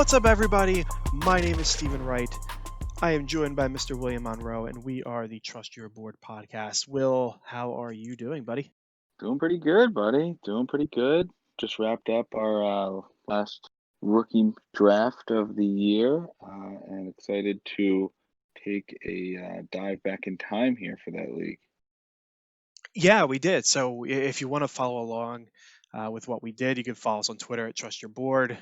What's up, everybody? My name is Stephen Wright. I am joined by Mr. William Monroe, and we are the Trust Your Board podcast. Will, how are you doing, buddy? Doing pretty good, buddy. Doing pretty good. Just wrapped up our last rookie draft of the year, and excited to take a dive back in time here for that league. Yeah, we did. So if you want to follow along with what we did, you can follow us on Twitter at Trust Your Board.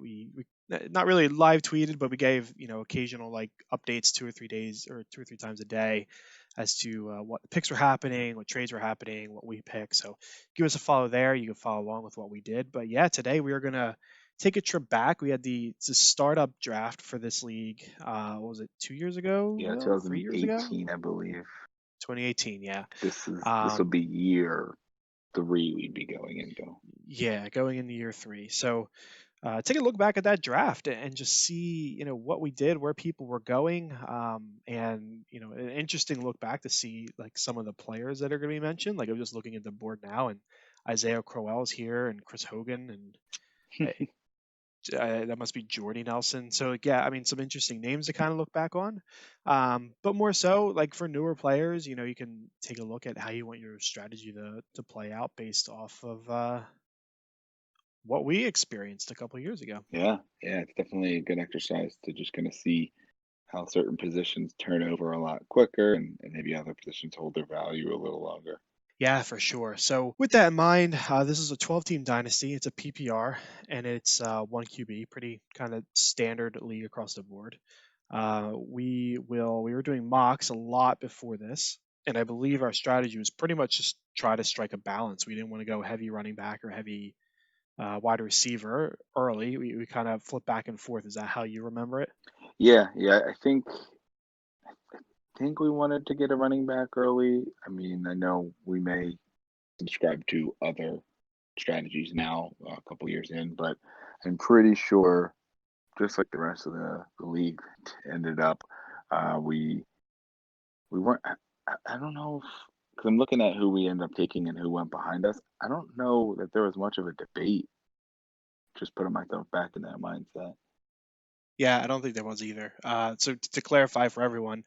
We not really live tweeted, but we gave occasional like updates 2 or 3 days or 2 or 3 times a day as to what picks were happening, what trades were happening, what we picked. So give us a follow there. You can follow along with what we did. But yeah, today we are gonna take a trip back. We had the startup draft for this league. What was it, 2 years ago? Yeah, Will 3 years ago? 2018, I believe. 2018. Yeah. This will be year three we'd be going into. Yeah, going into year three. So take a look back at that draft and just see, what we did, where people were going, and an interesting look back to see like some of the players that are going to be mentioned. Like I'm just looking at the board now, and Isaiah Crowell is here, and Chris Hogan, and that must be Jordy Nelson. So like, yeah, I mean, some interesting names to kind of look back on. But more so, like for newer players, you can take a look at how you want your strategy to play out based off of what we experienced a couple of years ago. Yeah, it's definitely a good exercise to just kind of see how certain positions turn over a lot quicker, and maybe other positions hold their value a little longer. Yeah, for sure. So with that in mind, this is a 12-team dynasty. It's a PPR, and it's one QB, pretty kind of standard league across the board. We were doing mocks a lot before this, and I believe our strategy was pretty much just try to strike a balance. We didn't want to go heavy running back or heavy wide receiver early. We kind of flip back and forth. Is that how you remember it? Yeah, I think we wanted to get a running back early. I mean, I know we may subscribe to other strategies now, a couple years in, but I'm pretty sure, just like the rest of the league ended up, we weren't. I don't know if, because I'm looking at who we ended up taking and who went behind us. I don't know that there was much of a debate. Just putting myself back in that mindset. Yeah, I don't think there was either. So to clarify for everyone,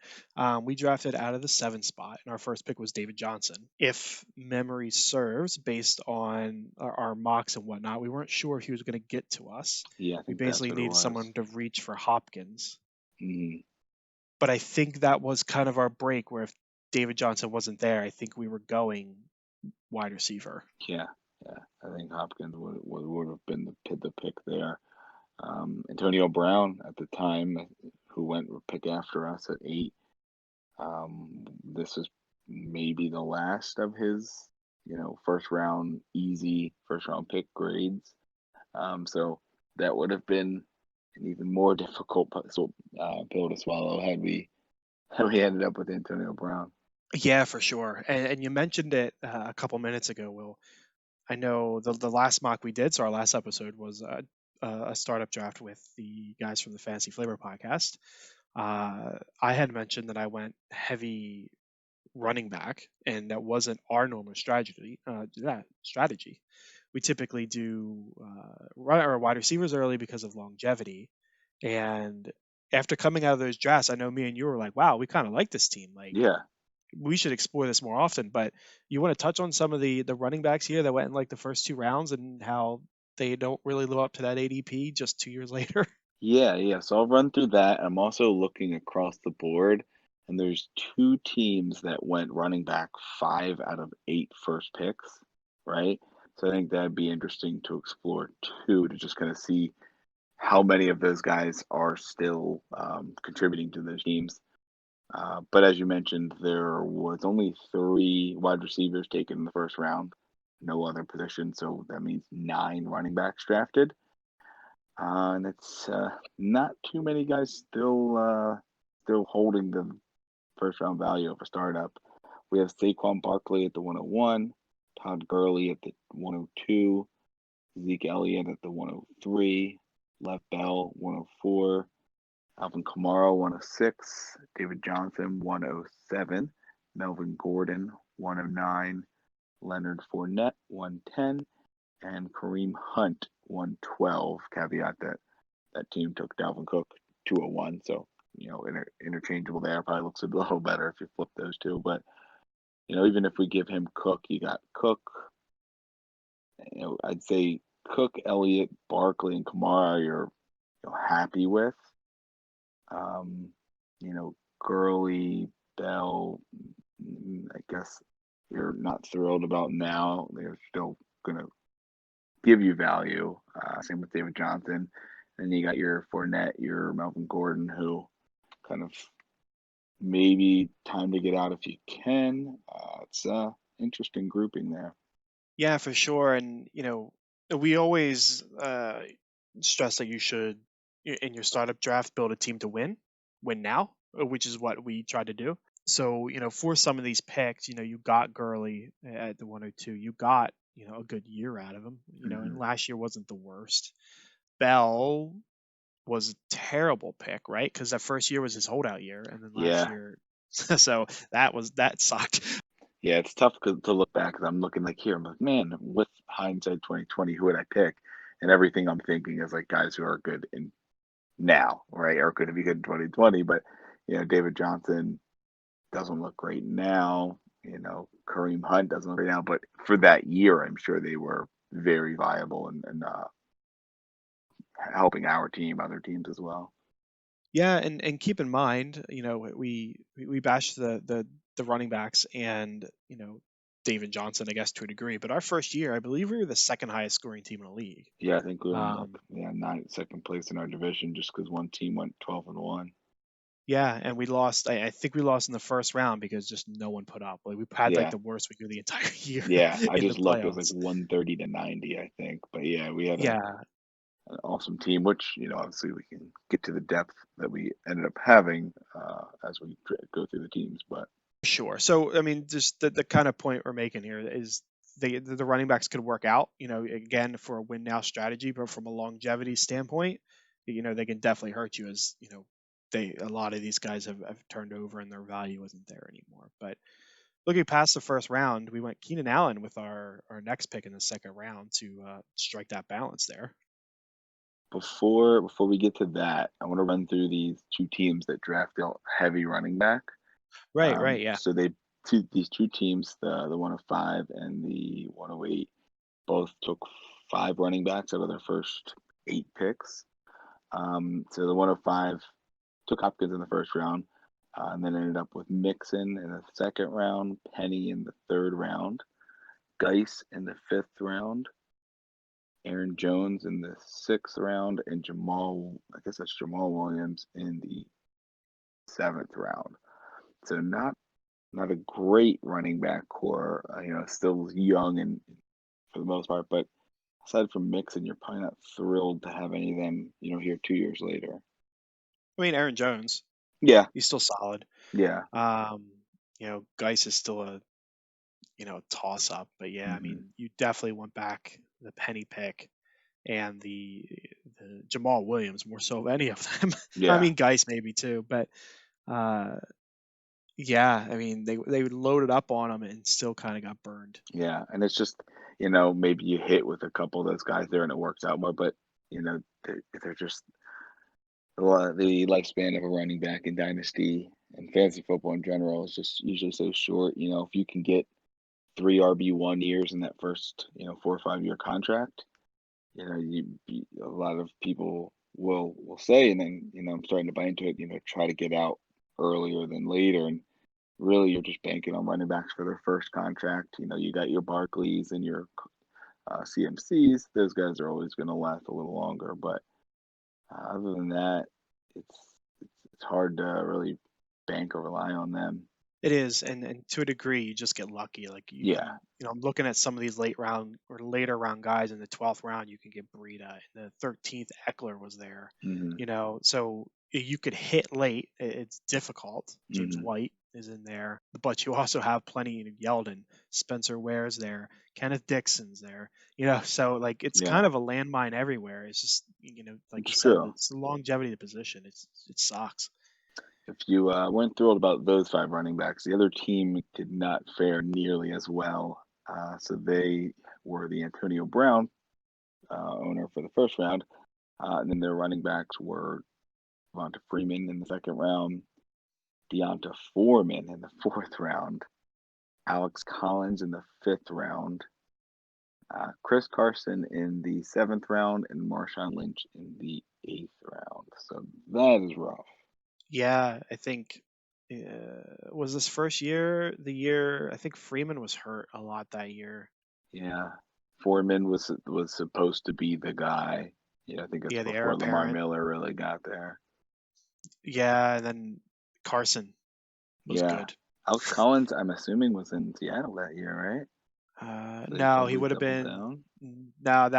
we drafted out of the 7 spot, and our first pick was David Johnson. If memory serves, based on our mocks and whatnot, we weren't sure if he was going to get to us. Yeah, I We think that's basically what it needed was. someone to reach for Hopkins. Mhm. But I think that was kind of our break, where if David Johnson wasn't there, I think we were going wide receiver. Yeah, yeah. I think Hopkins would have been the pick there. Antonio Brown at the time, who went pick after us at 8. This was maybe the last of his, easy first round pick grades. So that would have been an even more difficult pill to swallow had we ended up with Antonio Brown. Yeah, for sure. And you mentioned it a couple minutes ago, Will. I know the last mock we did, so our last episode was a startup draft with the guys from the Fantasy Flavor podcast. I had mentioned that I went heavy running back, and that wasn't our normal strategy. Strategy. We typically do run our wide receivers early because of longevity. And after coming out of those drafts, I know me and you were like, "Wow, we kind of like this team. Like, Yeah, we should explore this more often." But you want to touch on some of the running backs here that went in like the first 2 rounds and how they don't really live up to that ADP just 2 years later? yeah. So I'll run through that. I'm also looking across the board, and there's two teams that went running back 5 out of 8 first picks, right? So I think that'd be interesting to explore too, to just kind of see how many of those guys are still contributing to those teams. But as you mentioned, there was only 3 wide receivers taken in the first round, no other position. So that means 9 running backs drafted. And it's not too many guys still holding the first round value of a startup. We have Saquon Barkley at the 101, Todd Gurley at the 102, Zeke Elliott at the 103, Lev Bell 104, Alvin Kamara 106, David Johnson 107, Melvin Gordon 109, Leonard Fournette 110, and Kareem Hunt 112. Caveat that that team took Dalvin Cook 201, so interchangeable there. Probably looks a little better if you flip those two. But even if we give him Cook, you got Cook. I'd say Cook, Elliott, Barkley, and Kamara. You're happy with. Um, Gurley, Bell. I guess you're not thrilled about now. They're still gonna give you value. Same with David Johnson. And you got your Fournette, your Melvin Gordon, who kind of maybe time to get out if you can. It's interesting grouping there. Yeah, for sure. And we always stress that you should in your startup draft build a team to win now, which is what we try to do. So for some of these picks, you got Gurley at the 102. You got a good year out of him. And Hmm. last year wasn't the worst. Bell was a terrible pick, right? Because that first year was his holdout year, and then last Yeah, year, so that sucked. yeah, it's tough to look back because I'm looking like here. I'm like, man, with hindsight 2020, who would I pick? And everything I'm thinking is like guys who are good in now, right? Or could be good in 2020. But David Johnson doesn't look great now. Kareem Hunt doesn't look great now. But for that year, I'm sure they were very viable and helping our team, other teams as well. Yeah, and keep in mind, we bash the running backs and David Johnson, I guess to a degree, but our first year, I believe we were the second highest scoring team in the league. Yeah, I think we ended up Um, second place in our division just because one team went 12-1. yeah, and we lost. I think we lost in the first round because just no one put up. Like we had like Yeah, the worst week of the entire year yeah. I in the just looked. It was like playoffs. 130-90, I think. But yeah, we had Yeah, an awesome team, which obviously we can get to the depth that we ended up having as we go through the teams. But sure. So, I mean, just the kind of point we're making here is the running backs could work out, again for a win now strategy, but from a longevity standpoint, they can definitely hurt you as, a lot of these guys have turned over and their value isn't there anymore. But looking past the first round, we went Keenan Allen with our next pick in the second round to strike that balance there. before we get to that, I want to run through these two teams that drafted heavy running back. Right, right, yeah. So these two teams, the 105 and the 108, both took five running backs out of their first eight picks. So the 105 took Hopkins in the first round, and then ended up with Mixon in the second round, Penny in the third round, Geis in the fifth round, Aaron Jones in the sixth round, and I guess that's Jamal Williams in the seventh round. So not a great running back core, still young and for the most part, but aside from Mixon, you're probably not thrilled to have any of them, here 2 years later. I mean, Aaron Jones, Yeah, he's still solid. yeah. Geis is still a toss up. But yeah, I Hmm. mean, you definitely went back the Penny pick and the Jamal Williams more so of any of them. I Yeah, mean, Geis maybe too, but uh, yeah, I mean, they loaded up on him and still kind of got burned. yeah. And it's just, maybe you hit with a couple of those guys there and it works out more, but they're just the lifespan of a running back in Dynasty and fantasy football in general is just usually so short. If you can get three RB1 years in that first, 4 or 5 year contract, a lot of people will say, and then I'm starting to buy into it. Try to get out earlier than later, and really you're just banking on running backs for their first contract. You got your Barclays and your CMCs. Those guys are always going to last a little longer, but other than that, it's hard to really bank or rely on them. It is, and to a degree, you just get lucky. Like you Yeah. can, I'm looking at some of these late round or later round guys in the 12th round. You can get Breida. In the 13th, Eckler was there. Hmm. So you could hit late. It's difficult. James Hmm. White is in there, but you also have plenty of Yeldon, Spencer Ware's there, Kenneth Dixon's there. So like it's Yeah, kind of a landmine everywhere. It's just like you it's said, true. it's the longevity of the position. It sucks. If you weren't thrilled about those five running backs, the other team did not fare nearly as well. So they were the Antonio Brown owner for the first round. And then their running backs were Devonta Freeman in the second round, Deonta Foreman in the fourth round, Alex Collins in the fifth round, Chris Carson in the seventh round, and Marshawn Lynch in the eighth round. So that is rough. Yeah, I think was this first year the year I think Freeman was hurt a lot that year. Yeah, Foreman was supposed to be the guy. Yeah, I think it's Yeah, the heir before Lamar apparent. Miller really got there. Yeah, and then Carson was Yeah, good. Alex Collins, I'm assuming, was in Seattle that year, right? So they No, he probably would have doubled been. down. No,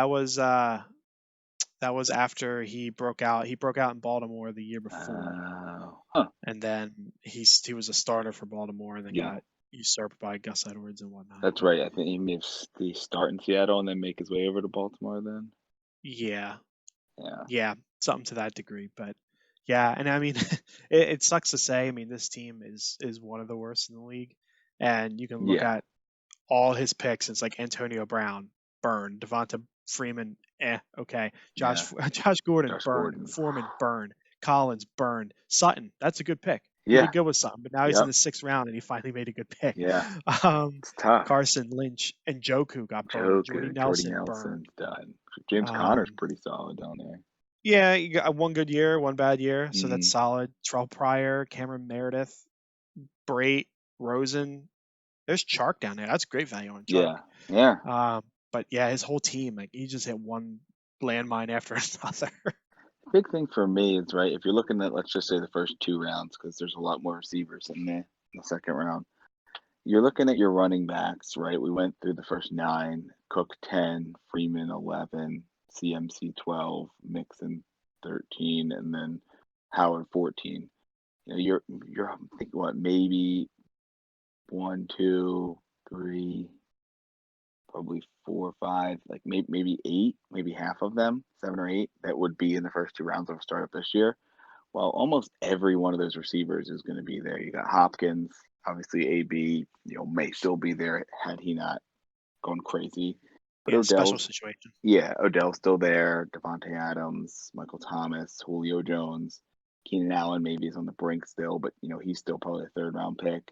that was after he broke out. He broke out in Baltimore the year before, Huh. and then he was a starter for Baltimore, and then Yeah, got usurped by Gus Edwards and whatnot. that's But right. I think he may have he start in Seattle and then make his way over to Baltimore then. yeah, Yeah. yeah, something to that degree. But yeah, and I mean, it sucks to say. I mean, this team is one of the worst in the league, and you can look Yeah. at all his picks. It's like Antonio Brown, burn. Devonta Freeman, okay. Yeah. Josh Gordon, Josh burn. Gordon. Foreman, burn. Collins, burn. Sutton, that's a good pick. He Yeah. did good with Sutton, but now he's in Yep. the sixth round and he finally made a good pick. Yeah. Um, It's tough. Carson, Lynch, and Joku got burned. Jordy Joker, Jordy Nelson burned. Nelson's done. James Conner's Um, pretty solid down there. yeah, you got one good year, one bad year, so that's Mm, solid. Terrell Pryor, Cameron Meredith, Brait, Rosen. There's Chark down there. That's great value on Chark. yeah. Yeah. Um, but yeah, his whole team, like he just hit one landmine after another. Big thing for me is right if you're looking at let's just say the first two rounds because there's a lot more receivers in there in the second round. You're looking at your running backs, right? We went through the first nine: Cook 10, Freeman 11, CMC 12, Mixon 13, and then Howard 14. You know, you're thinking what maybe one, two, three, probably four, five, like maybe eight, maybe half of them, seven or eight, that would be in the first two rounds of a startup this year. Well, almost every one of those receivers is going to be there. You got Hopkins, obviously AB, may still be there had he not gone crazy. But Yeah, special Odell's, situation. yeah, Odell's still there. Devontae Adams, Michael Thomas, Julio Jones, Keenan Allen maybe is on the brink still, but he's still probably a third round pick.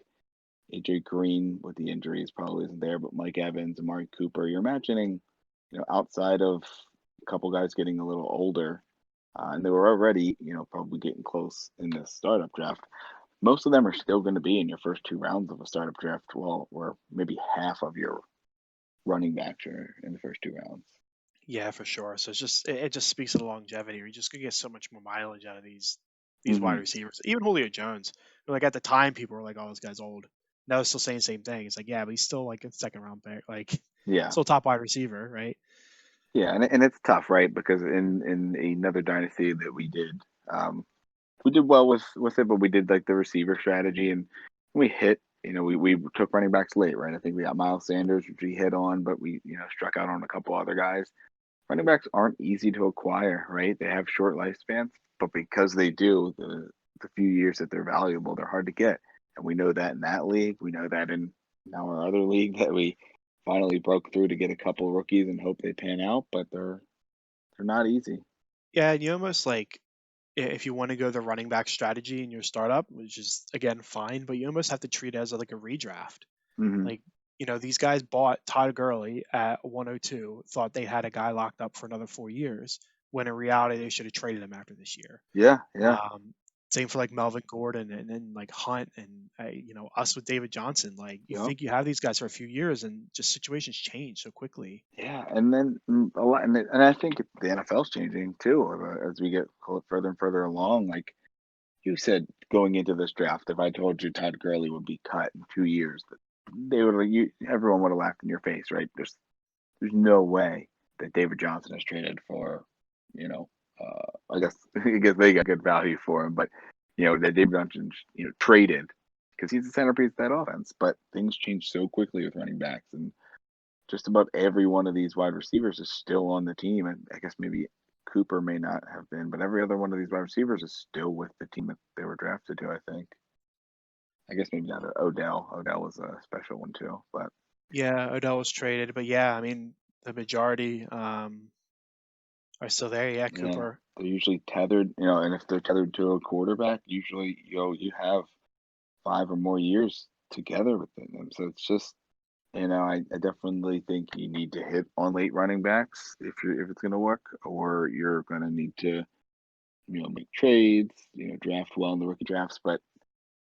AJ Green with the injuries probably isn't there, but Mike Evans, Amari Cooper, you're imagining, outside of a couple guys getting a little older, and they were already, probably getting close in the startup draft. Most of them are still going to be in your first two rounds of a startup draft. Well, or maybe half of your running backs are in the first two rounds. Yeah, for sure. So it just speaks to the longevity. You're just gonna get so much more mileage out of these wide Hmm. receivers. Even Julio Jones. Like at the time, people were like, "Oh, this guy's old." Now they're still saying the same thing. It's like, yeah, but he's still like a second round pick, like Yeah, still top wide receiver, right? yeah, and it's tough, right? Because in another dynasty that um, we did well with it, but we did like the receiver strategy, and we hit. We took running backs late, right? I think we got Miles Sanders, which we hit on, but we struck out on a couple other guys. Running backs aren't easy to acquire, right? They have short lifespans, but because they do, the few years that they're valuable, they're hard to get, and we know that in that league. We know that in now our other league that we finally broke through to get a couple rookies and hope they pan out, but they're not easy. Yeah, and you almost like if you want to go the running back strategy in your startup, which is again fine, but you almost have to treat it as like a redraft. Hmm. Like, these guys bought Todd Gurley at 102, thought they had a guy locked up for another 4 years, when in reality they should have traded him after this year. Yeah, yeah, Same for like Melvin Gordon and then like Hunt and us with David Johnson. Like you yep. think you have these guys for a few years and just situations change so quickly. Yeah, and then a lot, and I think the NFL's changing too as we get further and further along. Like you said, going into this draft, if I told you Todd Gurley would be cut in 2 years, they would everyone would have laughed in your face, right? There's no way that David Johnson is traded for, I guess they got good value for him, but that David Johnson, traded because he's the centerpiece of that offense. But things change so quickly with running backs, and just about every one of these wide receivers is still on the team. And I guess maybe Cooper may not have been, but every other one of these wide receivers is still with the team that they were drafted to, I think. I guess maybe not Odell. Odell was a special one too, but Yeah, Odell was traded, but yeah, I mean the majority. are still there. Yeah, Yeah, Cooper. they're usually tethered, and if they're tethered to a quarterback, usually, you have 5 or more years together within them. So it's just, I definitely think you need to hit on late running backs if it's gonna work, or you're gonna need to, make trades, draft well in the rookie drafts. But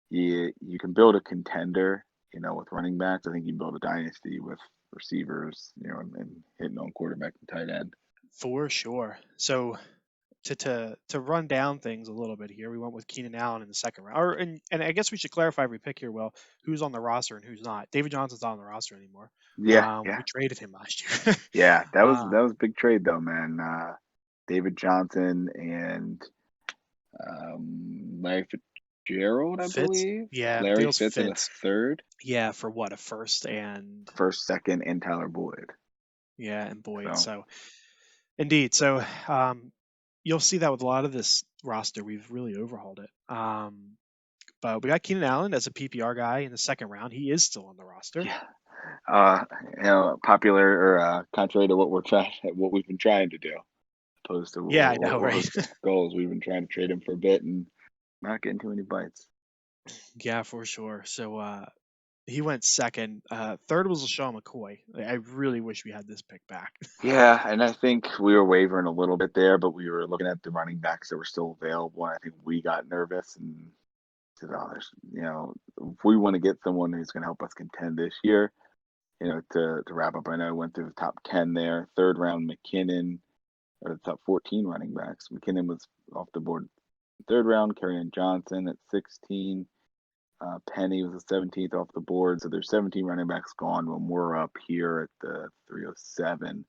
you can build a contender, with running backs. I think you build a dynasty with receivers, and hitting on quarterback and tight end. For sure. So to run down things a little bit here, we went with Keenan Allen in the second round. And I guess we should clarify every pick here, Will, who's on the roster and who's not. David Johnson's not on the roster anymore. Yeah, yeah. We traded him last year. Yeah, that was uh, that was a big trade though, man. David Johnson and Larry Fitzgerald, I Fitz, believe. yeah, Larry Deals Fitz in a Fitz, third, yeah, for what, a first and first, second, and Tyler Boyd. yeah, and Boyd. So So indeed, so you'll see that with a lot of this roster, we've really overhauled it. But we got Keenan Allen as a PPR guy in the second round. He is still on the roster. yeah, popular or contrary to what we've been trying to do, opposed to Yeah, I know, what right? was the goals. We've been trying to trade him for a bit and not getting too many bites. Yeah, for sure. So he went second. Third was LaShawn McCoy. I really wish we had this pick back. Yeah, and I think we were wavering a little bit there, but we were looking at the running backs that were still available. And I think we got nervous and said, "Oh, if we want to get someone who's going to help us contend this year, to wrap up." I know I went through the top 10 there. Third round, McKinnon, or the top 14 running backs. McKinnon was off the board third round. Kerryon Johnson at 16. Penny was the 17th off the board. So there's 17 running backs gone when we're up here at the 307.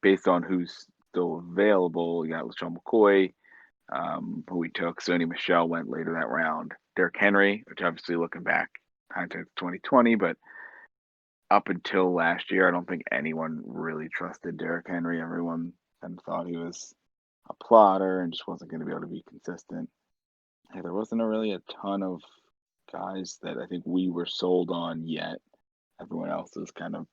Based on who's still available, you got LaShawn McCoy, who we took. Sony Michelle went later that round. Derrick Henry, which obviously looking back, hindsight's 2020, but up until last year, I don't think anyone really trusted Derrick Henry. Everyone kind of thought he was a plotter and just wasn't going to be able to be consistent. Yeah, there wasn't really a ton of guys that I think we were sold on yet. Everyone else is kind of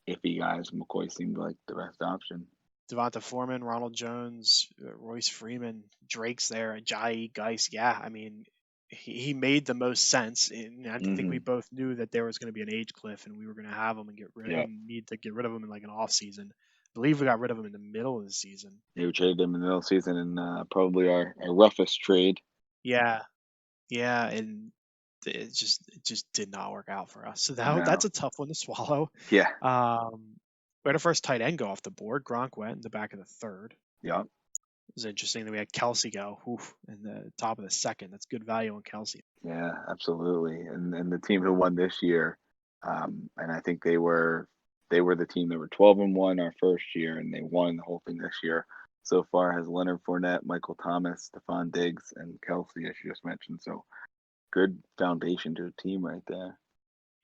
iffy guys. McCoy seemed like the best option. Devonta Foreman, Ronald Jones, Royce Freeman, Drake's there, Ajayi, Geis. Yeah, I mean, he made the most sense. And I think we Mm-hmm. both knew that there was going to be an age cliff, and we were going to have him and get rid Yeah. and need to get rid of him in like an off season. I believe we got rid of him in the middle of the season. Yeah, we traded him in the middle of the season in probably our roughest trade. Yeah, yeah, and it just did not work out for us. So that's No. a tough one to swallow. Yeah. We had our first tight end go off the board. Gronk went in the back of the third. Yeah. It was interesting that we had Kelsey go in the top of the second. That's good value on Kelsey. Yeah, absolutely. And the team who won this year, and I think they were the team that were 12-1 our first year, and they won the whole thing this year. So far has Leonard Fournette, Michael Thomas, Stephon Diggs, and Kelsey, as you just mentioned. So good foundation to a team right there.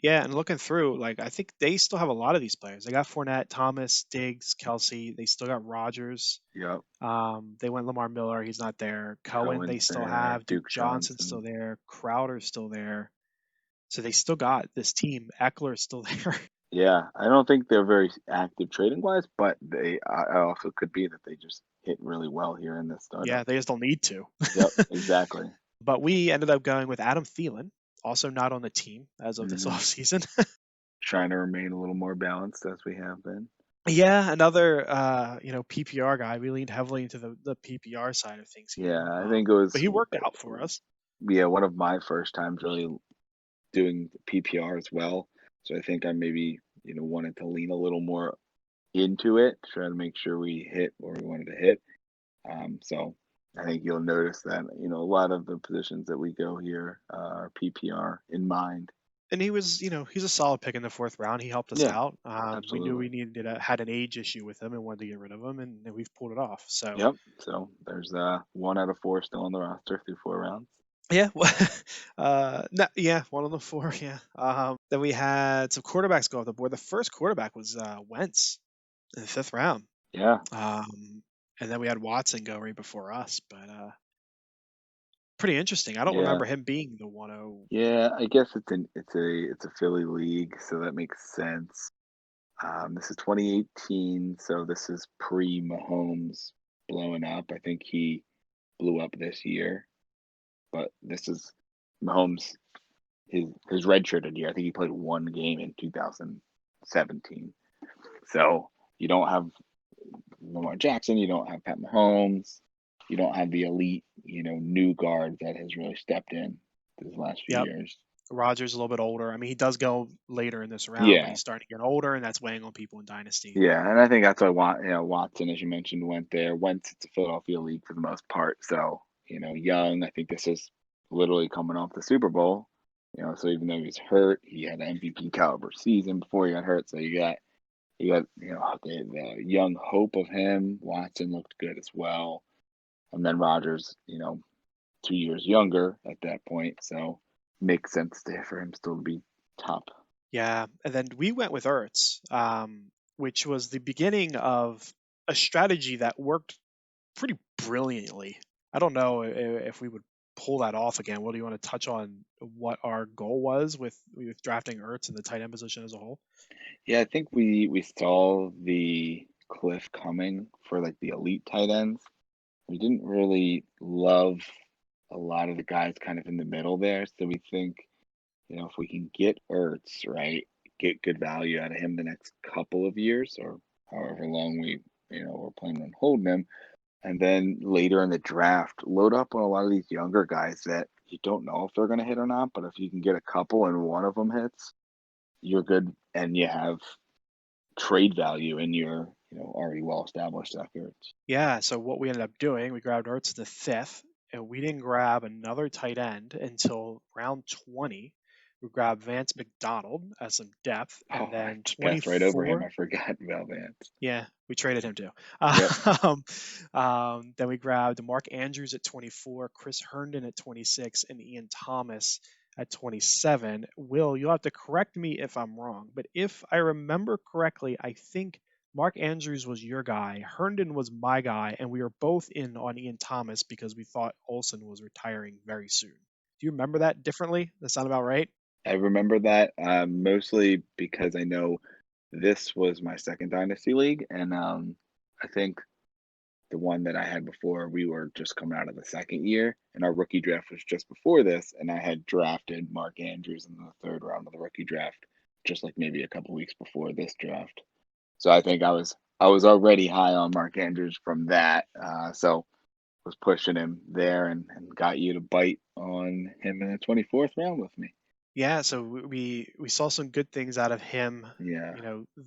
Yeah, and looking through, like I think they still have a lot of these players. They got Fournette, Thomas, Diggs, Kelsey. They still got Rogers. Yep. They went Lamar Miller. He's not there. Cohen, they Cohen's still there, have. Duke Duke Johnson's still Johnson. there. Crowder's still there. So they still got this team. Eckler's still there. Yeah, I don't think they're very active trading wise, but they I also could be that they just hit really well here in this Yeah, startup. they just don't need to. Yep, exactly. But we ended up going with Adam Thielen, also not on the team as of this Hmm. offseason. Trying to remain a little more balanced as we have been. Yeah, another PPR guy. We leaned heavily into the PPR side of things Yeah, here. I think it But was he worked out for us. one of my first times really doing PPR as well. So I think I maybe wanted to lean a little more into it, try to make sure we hit where we wanted to hit. So I think you'll notice that a lot of the positions that we go here are PPR in mind. And he was, he's a solid pick in the fourth round. He helped us Yeah, out. We knew absolutely. we had an age issue with him and wanted to get rid of him, and we've pulled it off. So Yep. So there's 1 out of 4 still on the roster through 4 rounds. yeah, no, yeah, one of the four. Yeah. Then we had some quarterbacks go off the board. The first quarterback was Wentz in the fifth round. Yeah. And then we had Watson go right before us, but pretty interesting. I don't Yeah. remember him being the 1-0. Yeah, I guess it's a Philly league, so that makes sense. This is 2018, so this is pre-Mahomes blowing up. I think he blew up this year, but this is Mahomes his redshirted year. I think he played one game in 2017. So you don't have Lamar Jackson, you don't have Pat Mahomes, you don't have the elite, new guard that has really stepped in these last few Yep. years. Rogers a little bit older. I mean, he does go later in this round, but Yeah, he's starting to get older, and that's weighing on people in Dynasty. yeah, and I think that's why Watson, as you mentioned, went there. Went to the Philadelphia League for the most part. So young. I think this is literally coming off the Super Bowl. So even though he was hurt, he had an MVP caliber season before he got hurt. So you got the young hope of him. Watson looked good as well, and then Rogers, 2 years younger at that point. So makes sense for him still to be top. Yeah, and then we went with Ertz, which was the beginning of a strategy that worked pretty brilliantly. I don't know if we would pull that off again. What do you want to touch on what our goal was with drafting Ertz and the tight end position as a whole? Yeah, I think we saw the cliff coming for like the elite tight ends. We didn't really love a lot of the guys kind of in the middle there. So we think, if we can get Ertz, right, get good value out of him the next couple of years or however long we're planning on holding him. And then later in the draft, load up on a lot of these younger guys that you don't know if they're going to hit or not. But if you can get a couple and one of them hits, you're good and you have trade value in your already well established efforts. Yeah, so what we ended up doing, we grabbed Ertz in the fifth, and we didn't grab another tight end until round 20. We grabbed Vance McDonald as some depth, Oh, and I then passed right over him. 24. I forgot about Vance. Yeah, we traded him too. Yep. Um, then we grabbed Mark Andrews at 24, Chris Herndon at 26, and Ian Thomas at 27. Will, you'll have to correct me if I'm wrong, but if I remember correctly, I think Mark Andrews was your guy, Herndon was my guy, and we were both in on Ian Thomas because we thought Olsen was retiring very soon. Do you remember that differently? That sound about right? I remember that mostly because I know this was my second Dynasty League. And I think the one that I had before, we were just coming out of the second year, and our rookie draft was just before this. And I had drafted Mark Andrews in the third round of the rookie draft, just like maybe a couple weeks before this draft. So I think I was already high on Mark Andrews from that. So was pushing him there and got you to bite on him in the 24th round with me. Yeah, so we saw some good things out of him. Yeah,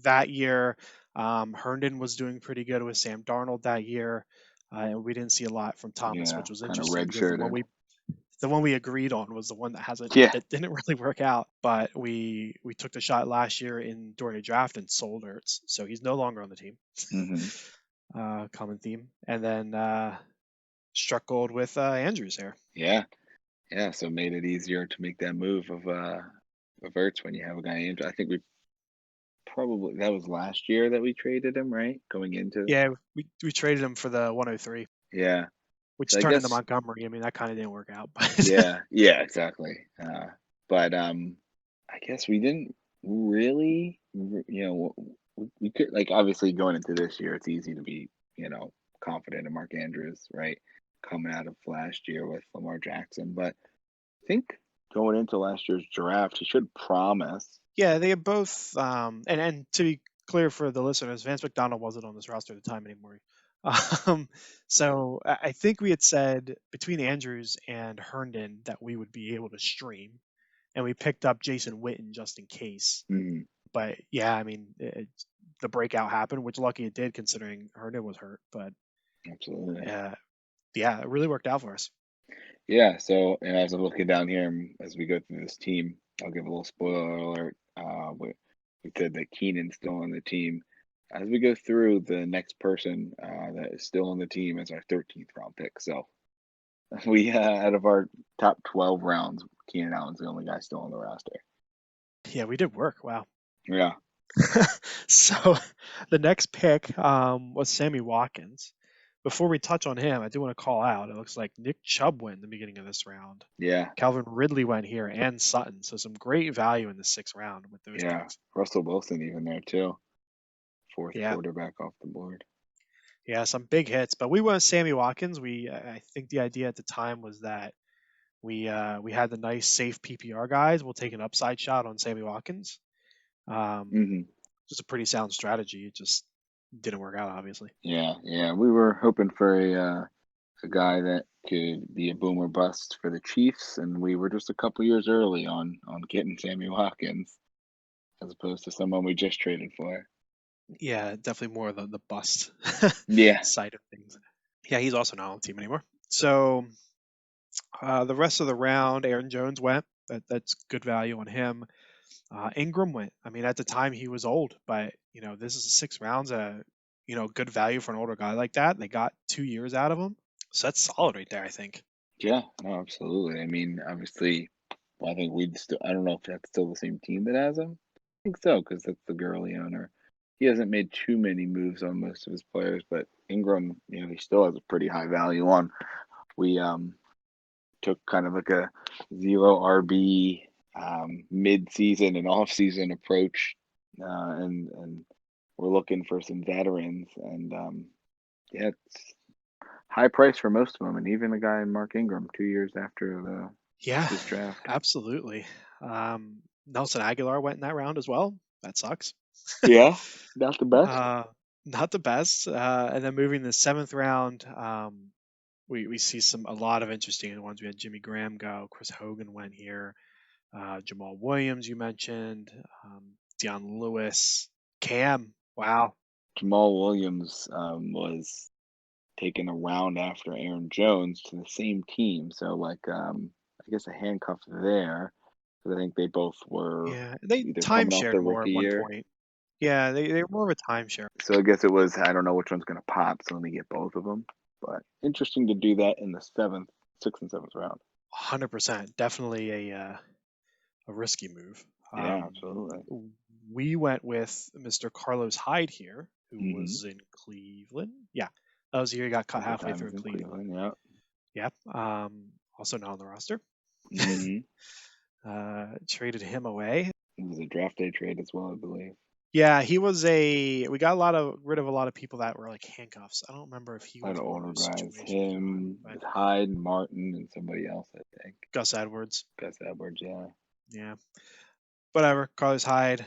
That year, Herndon was doing pretty good with Sam Darnold that year, and we didn't see a lot from Thomas, yeah, which was kind of interesting because redshirted. the one we agreed on was the one Yeah. that didn't really work out. But we took the shot last year during a draft and sold Ertz, so he's no longer on the team. Hmm. Common theme, and then struck gold with Andrews here. Yeah, yeah. So it made it easier to make that move of Ertz when you have a guy named. I think we probably that was last year that we traded him, right? Going into Yeah, we traded him for the 103, yeah. which So I turned into guess Montgomery. I mean, that kind of didn't work out, but yeah, yeah, exactly. But I guess we didn't really, we could like obviously going into this year, it's easy to be confident in Mark Andrews, right? Coming out of last year with Lamar Jackson, but I think going into last year's draft, he should promise. yeah, they have both. And to be clear for the listeners, Vance McDonald wasn't on this roster at the time anymore. Um, so I think we had said between Andrews and Herndon that we would be able to stream, and we picked up Jason Witten just in case. Mhm, But yeah, I mean, the breakout happened, which lucky it did considering Herndon was hurt. But absolutely. uh, yeah, it really worked out for us. Yeah, so and as I'm looking down here as we go through this team, I'll give a little spoiler alert. We said that Keenan's still on the team. As we go through, the next person that is still on the team is our 13th round pick. So we out of our top 12 rounds, Keenan Allen's the only guy still on the roster. Yeah, we did work. Wow. Yeah, So the next pick was Sammy Watkins. Before we touch on him, I do want to call out. It looks like Nick Chubb went in the beginning of this round. yeah, Calvin Ridley went here and Sutton. So some great value in the sixth round with those yeah. picks. Russell Wilson even there too. fourth Yeah, quarterback off the board. yeah, some big hits. But we went with Sammy Watkins. I think the idea at the time was that we had the nice safe PPR guys. We'll take an upside shot on Sammy Watkins. Hmm. Just a pretty sound strategy. It just didn't work out, obviously. Yeah. We were hoping for a guy that could be a boomer bust for the Chiefs, and we were just a couple years early on getting Sammy Watkins as opposed to someone we just traded for. Yeah, definitely more the bust Yeah. side of things. Yeah, he's also not on the team anymore. So the rest of the round, Aaron Jones went. That's good value on him. Ingram went. I mean, at the time he was old, but this is 6 rounds. Good value for an older guy like that. They got 2 years out of him, so that's solid right there. I think. Yeah, no, absolutely. I mean, obviously, well, I think we'd still, I don't know if that's still the same team that has him. I think so, because that's the Gurley owner. He hasn't made too many moves on most of his players, but Ingram, he still has a pretty high value on. We took kind of like a zero RB mid-season and off-season approach, and we're looking for some veterans, and yeah, it's high price for most of them, and even a guy in Mark Ingram 2 years after Yeah, his draft. absolutely. Nelson Aguilar went in that round as well. That sucks. Yeah, not the best. uh, Not the best. And then moving the seventh round, we see a lot of interesting ones. We had Jimmy Graham go, Chris Hogan went here, Jamal Williams you mentioned, Deion Lewis, Cam. Wow. Jamal Williams was taken a round after Aaron Jones to the same team, so like I guess a handcuff there. 'Cause I think they both were Yeah, they either time coming off shared their more rookie at one year. point. Yeah, they were more of a timeshare. So I guess it was, I don't know which one's going to pop, so let me get both of them. But interesting to do that in the sixth and seventh round. 100%. Definitely a risky move. Yeah, Um, absolutely. we went with Mr. Carlos Hyde here, who Mm-hmm. was in Cleveland. Yeah, that was the year he got cut Couple halfway through times in in Cleveland. Cleveland. Yeah. Yep. Also not on the roster. Mm-hmm. Traded him away. It was a draft day trade as well, I believe. Yeah, we got rid of a lot of people that were like handcuffs. I don't remember if he A lot was of one of older those guys. situations or not, Him, but Hyde, Martin, and somebody else, I think. Gus Edwards. Gus Edwards, yeah. Yeah. Whatever. Carlos Hyde.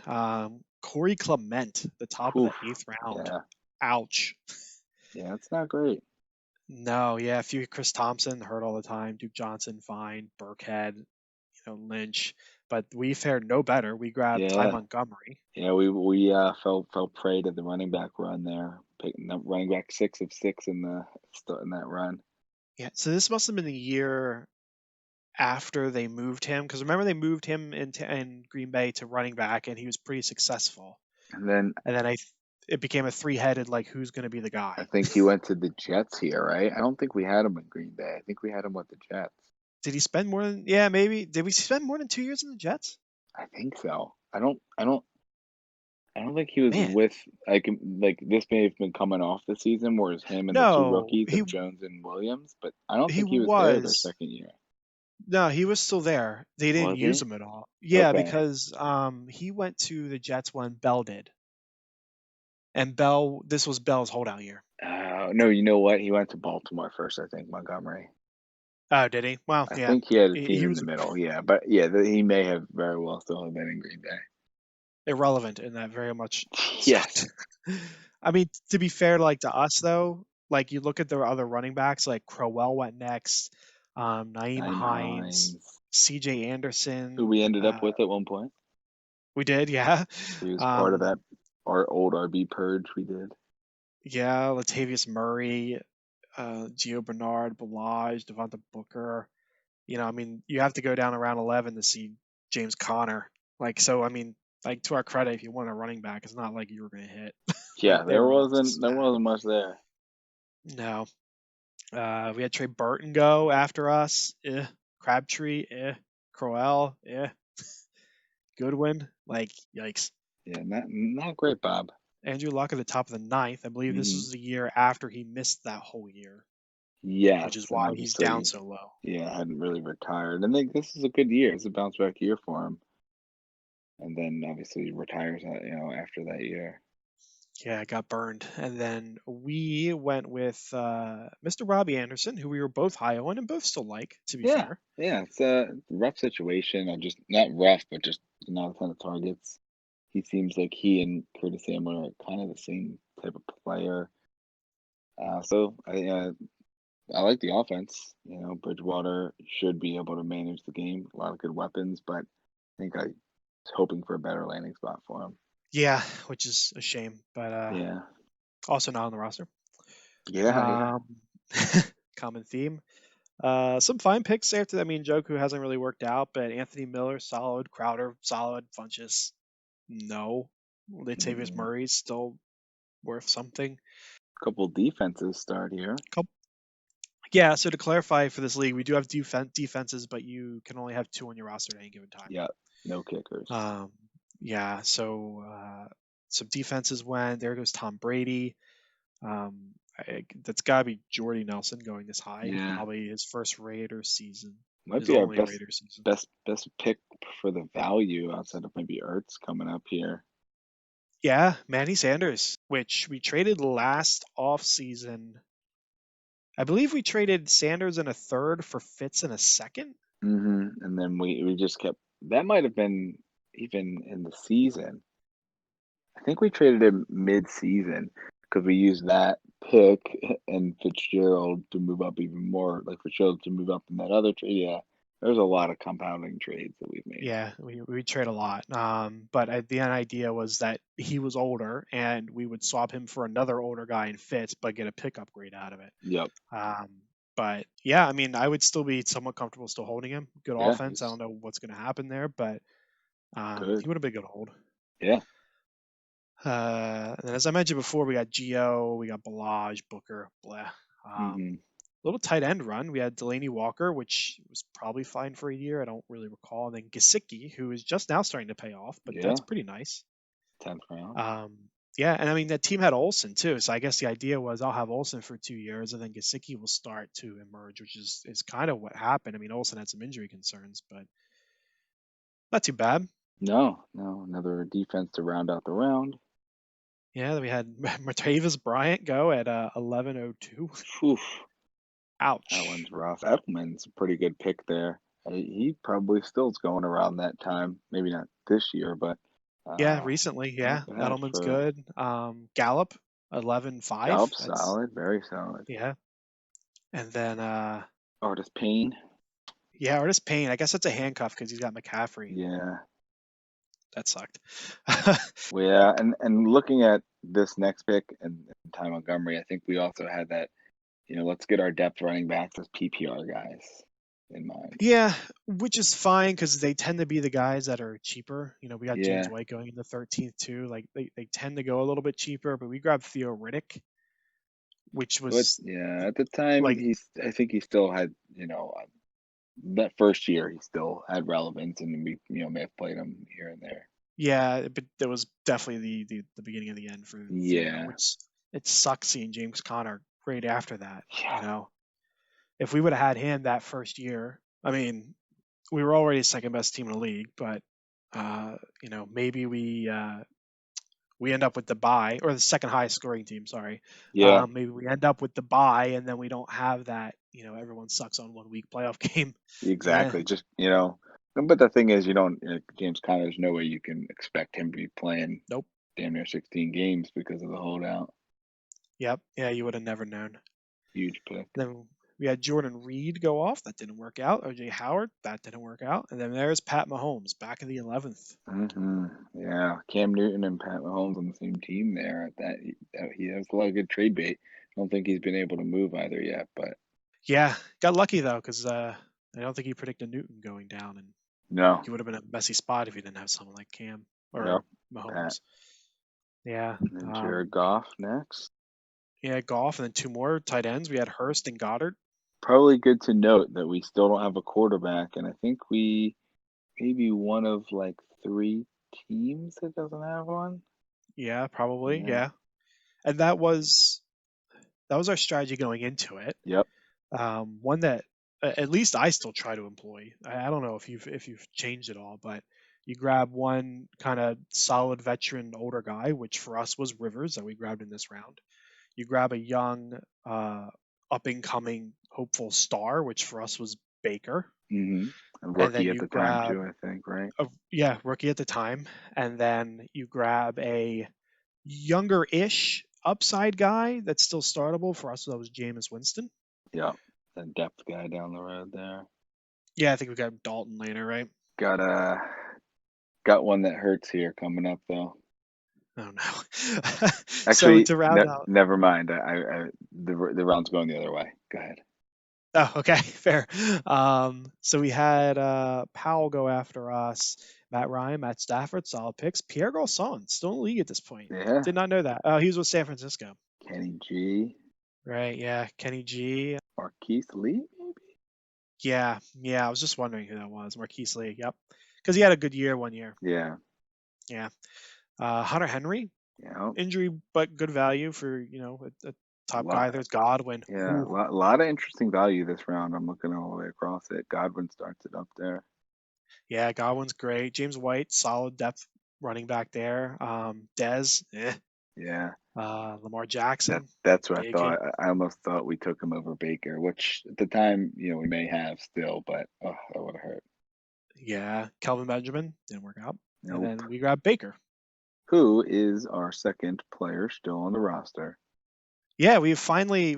Corey Clement, the top of the Oof. eighth round. Yeah. Ouch. Yeah, it's not great. No, yeah, if you Chris Thompson hurt all the time, Duke Johnson fine, Burkhead, Lynch, but we fared no better. We grabbed Ty Yeah. Montgomery. Yeah, we fell prey to the running back run there, picking up running back 6 of 6 in that run. Yeah, so this must have been the year after they moved him, because remember they moved him in Green Bay to running back, and he was pretty successful. And then And then it became a three-headed like who's going to be the I guy. think he went to the Jets here, right? I don't think we had him in Green Bay. I think we had him with the Jets. Did he spend more than yeah maybe did we spend more than 2 years in the Jets? I think so. I don't think he was Man, with like this may have been coming off the season, whereas him and the two no, rookies of Jones and Williams, but I don't he think he was there their was second year. no he was still there. They didn't Was use he? him at all. Yeah, Okay. because he went to the Jets when Bell did, and this was Bell's holdout year. No, you know what? He went to Baltimore first, I think, Montgomery. Oh, did he? Well, I yeah, think he had a he team in the was middle, yeah. But yeah, he may have very well still have been in Green Bay. irrelevant in that very much Yes. sucked. I mean, to be fair, like to us though, like you look at the other running backs, like Crowell went next, Naeem Naeem Hines, Hines, C.J. who Anderson. we ended up with at one point. We did, yeah. He was part of that Um, our old RB purge we did. yeah, Latavius Murray, Gio Bernard, Balaj, Devonta Booker. I mean, you have to go down around 11 to see James Conner. Like, so, I mean, like to our credit, if you want a running back, it's not like you were going to hit. Yeah, They there were all wasn't there stacked. wasn't much there. No. We had Trey Burton go after us. Crabtree. Crowell. Goodwin. Like, yikes. Yeah, not great, Bob. Andrew Luck at the top of the ninth. I believe this Hmm. was the year after he missed that whole year, which is Yes, and why he's down obviously, so low. yeah, hadn't really retired. And think this is a good year. It's a bounce back year for him. And then obviously he retires, after that year. Yeah, I got burned. And then we went with Mr. Robbie Anderson, who we were both high on and both still like, to be Yeah, fair. yeah, it's a rough situation. I just not rough, but just not a ton of targets. He seems like he and Curtis Samuel are kind of the same type of player. I like the offense. You know, Bridgewater should be able to manage the game. A lot of good weapons, but I think I was hoping for a better landing spot for him. Yeah, which is a shame, but Yeah, also not on the roster. yeah, yeah. Um, common theme. Some fine picks there. I mean, Joku hasn't really worked out, but Anthony Miller, solid. Crowder, solid. Funches, no. Latavius Mm. Murray's still worth something. Couple defenses start here. Couple, yeah, so to clarify for this league, we do have defenses, but you can only have two on your roster at any given time. Yeah, no kickers. Um, yeah, so some defenses went. There goes Tom Brady. That's got to be Jordy Nelson going this high. Yeah, Probably his first Raiders season, might his be our only best Raiders season. best pick for the value outside of maybe Ertz coming up here. Yeah, Manny Sanders, which we traded last off season. I believe we traded Sanders in a third for Fitz in a second. And then we just kept that might have been even in the season. I think we traded him mid-season because we used that pick and Fitzgerald to move up even more, like Fitzgerald to move up in that other trade. Yeah, there's a lot of compounding trades that we've made. Yeah, we trade a lot. But the idea was that he was older, and we would swap him for another older guy in Fitz, but get a pick upgrade out of it. Yep. Um, but yeah, I mean, I would still be somewhat comfortable still holding him. Good Yeah, offense. I he's don't know what's going to happen there, but good. he would have been good to hold. Yeah. And as I mentioned before, we got Geo, we got Balaj, Booker, blah. hmm Little tight end run. We had Delaney Walker, which was probably fine for a year. I don't really recall. And then Gasicki, who is just now starting to pay off, but Yeah. that's pretty nice. 10th round. Um, yeah, and I mean that team had Olsen too, so I guess the idea was I'll have Olsen for 2 years, and then Gasicki will start to emerge, which is kind of what happened. I mean Olsen had some injury concerns, but not too bad. No, no, another defense to round out the round. Yeah, we had Martavis Bryant go at 11:02. Oof, that Ouch. one's rough. Edelman's a pretty good pick there. He probably still is going around that time. Maybe not this year, but Yeah, uh, recently, not yeah, bad Edelman's for good. Gallup 11:05. Gallup. That's Solid, very solid. yeah, and then Artist Payne. yeah, Artis Payne. I guess that's a handcuff because he's got McCaffrey. Yeah. That sucked. Well, yeah, and looking at this next pick and Ty Montgomery, I think we also had that, let's get our depth running backs as PPR guys in mind. Yeah, which is fine because they tend to be the guys that are cheaper. We got James Yeah. White going in the 13th too. Like they tend to go a little bit cheaper, but we grabbed Theo Riddick, which But was yeah, at the time like, I think he still had, that first year he still had relevance and we, may have played him here and there. yeah, but that was definitely the beginning of the end for Theo, Yeah. which it sucks seeing James Conner right after that. Yeah. If we would have had him that first year, I mean, we were already second best team in the league, but maybe we end up with the bye or the second highest scoring team. Sorry, Yeah, maybe we end up with the bye, and then we don't have that. Everyone sucks on 1 week playoff game. Yeah, exactly. Just, but the thing is, James Conner, there's no way you can expect him to be playing nope. damn near 16 games because of the holdout. Yep. Yeah, you would have never known. Huge pick. Then we had Jordan Reed go off. That didn't work out. OJ Howard. That didn't work out. And then there's Pat Mahomes back in the 11th. Yeah, Cam Newton and Pat Mahomes on the same team there. He has a lot of good trade bait. I don't think he's been able to move either yet, but Yeah, got lucky though because I don't think he predicted Newton going down, and no, he would have been a messy spot if he didn't have someone like Cam yep, or Pat. Mahomes. Yeah. And then Jared Goff next. Yeah, golf, and then two more tight ends. We had Hurst and Goddard. Probably good to note that we still don't have a quarterback, and I think we maybe one of like three teams that doesn't have one. Yeah, probably. Yeah. Yeah, and that was our strategy going into it. Yep. One that at least I still try to employ. I don't know if you've changed it all, but You grab one kind of solid veteran older guy, which for us was Rivers that we grabbed in this round. You grab a young, up and coming hopeful star, which for us was Baker. Mm-hmm. A And then rookie at you the time grab too, I think, right? yeah, rookie at the time. And then you grab a younger-ish upside guy that's still startable. For us, that was Jameis Winston. Yeah, that depth guy down the road there. Yeah, I think we got Dalton later, right? Got got one that hurts here coming up though. Oh no. So Actually, to round out. never mind. The round's going the other way. Go ahead. Oh, okay, fair. So we had Powell go after us, Matt Ryan, Matt Stafford, solid picks. Pierre Garçon, still in the league at this point. Yeah, Did not know that. He was with San Francisco. Kenny G, Right, yeah. Kenny G. Marquise Lee, maybe. Yeah, yeah. I was just wondering who that was. Marquise Lee, yep. Because he had a good year one year. Yeah, Yeah. Hunter Henry, yeah. injury, but good value for, a A top lot. guy. There's Godwin. Yeah, Ooh. lot of interesting value this round. I'm looking all the way across it. Godwin starts it up there. Yeah, Godwin's great. James White, solid depth running back there. Dez, Yeah, Lamar Jackson, that's what I big hit. thought. I almost thought we took him over Baker, which at the time, we may have still, but oh, that would have hurt. Yeah, Kelvin Benjamin didn't work out, and Nope. then we grabbed Baker. Who is our second player still on the roster? Yeah, we finally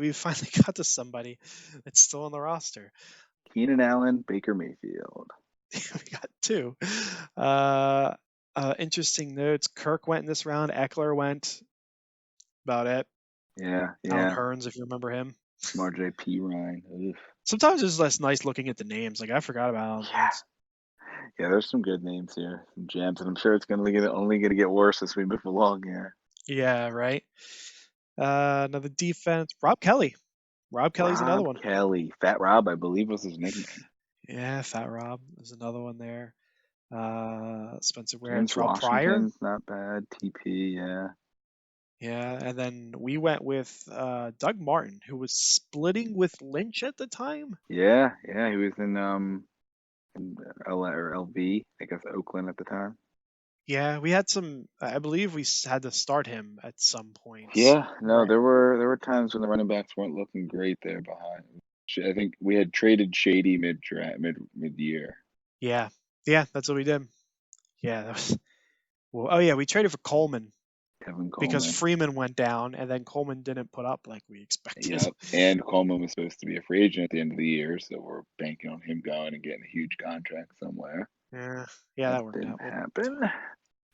got to somebody that's still on the roster. Keenan Allen, Baker Mayfield. We got two. Uh, Interesting notes. Kirk went in this round. Eckler went. About it. Yeah, Alan yeah. Hearns, if you remember him. Marj P. Ryan. Oof. Sometimes it's less nice looking at the names. Like I forgot about Alan Yeah, Hearns. yeah. There's some good names here, some gems, and I'm sure it's only gonna get worse as we move along here. Yeah, right. Another defense. Rob Kelly. Rob Kelly's another Rob one. Kelly, Fat Rob, I believe was his nickname. Yeah, Fat Rob is another one there. Spencer Ware, James Terrell Pryor. Washington's not bad. TP, yeah. Yeah, and then we went with Doug Martin, who was splitting with Lynch at the time. Yeah, yeah, he was in LA or LV, I guess Oakland at the time. Yeah, we had some. I believe we had to start him at some points. Yeah, no, Right. there were times when the running backs weren't looking great there behind. I think we had traded Shady mid year. Yeah, yeah, that's what we did. Yeah, that was. Well, oh yeah, we traded for Coleman Kevin because Coleman. Freeman went down, and then Coleman didn't put up like we expected. Yep. And Coleman was supposed to be a free agent at the end of the year, so we're banking on him going and getting a huge contract somewhere. Yeah, yeah, That that worked didn't out. Well, happen.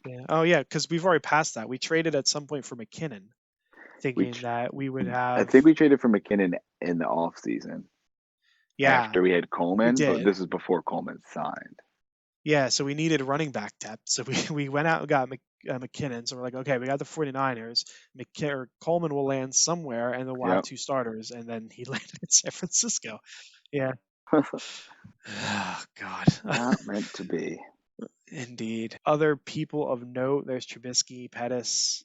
yeah. Oh yeah, because we've already passed that. We traded at some point for McKinnon, We thinking that we would I have. think we traded for McKinnon in the off season Yeah, after we had we Coleman, but did. this is before Coleman signed. Yeah, so we needed running back depth. So we went out and got McKinnon. So we're like, okay, we got the 49ers. Coleman will land somewhere, and then we'll have Yep. two starters. And then he landed in San Francisco. Yeah. Oh, God. Not meant to be. Indeed. Other people of note, there's Trubisky, Pettis,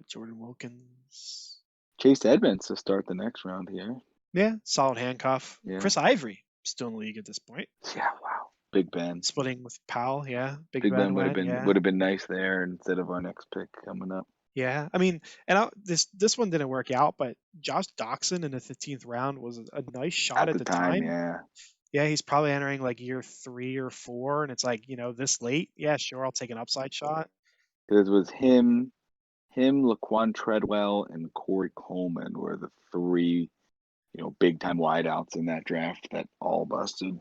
Jordan Wilkins. Chase Edmonds to start the next round here. Yeah, solid handcuff. Yeah. Chris Ivory, still in the league at this point. Yeah, wow. Big Ben. Splitting with Powell, yeah. Big Big Ben Ben went, yeah. would have been nice there instead of our next pick coming up. Yeah, I mean, and this one didn't work out, but Josh Doxson in the 15th round was a nice shot At at the the time, time. yeah. Yeah, he's probably entering like year 3 or 4, and it's like, this late. Yeah, sure, I'll take an upside shot. Because it was him, Laquan Treadwell, and Corey Coleman were the three, big time wideouts in that draft that all busted.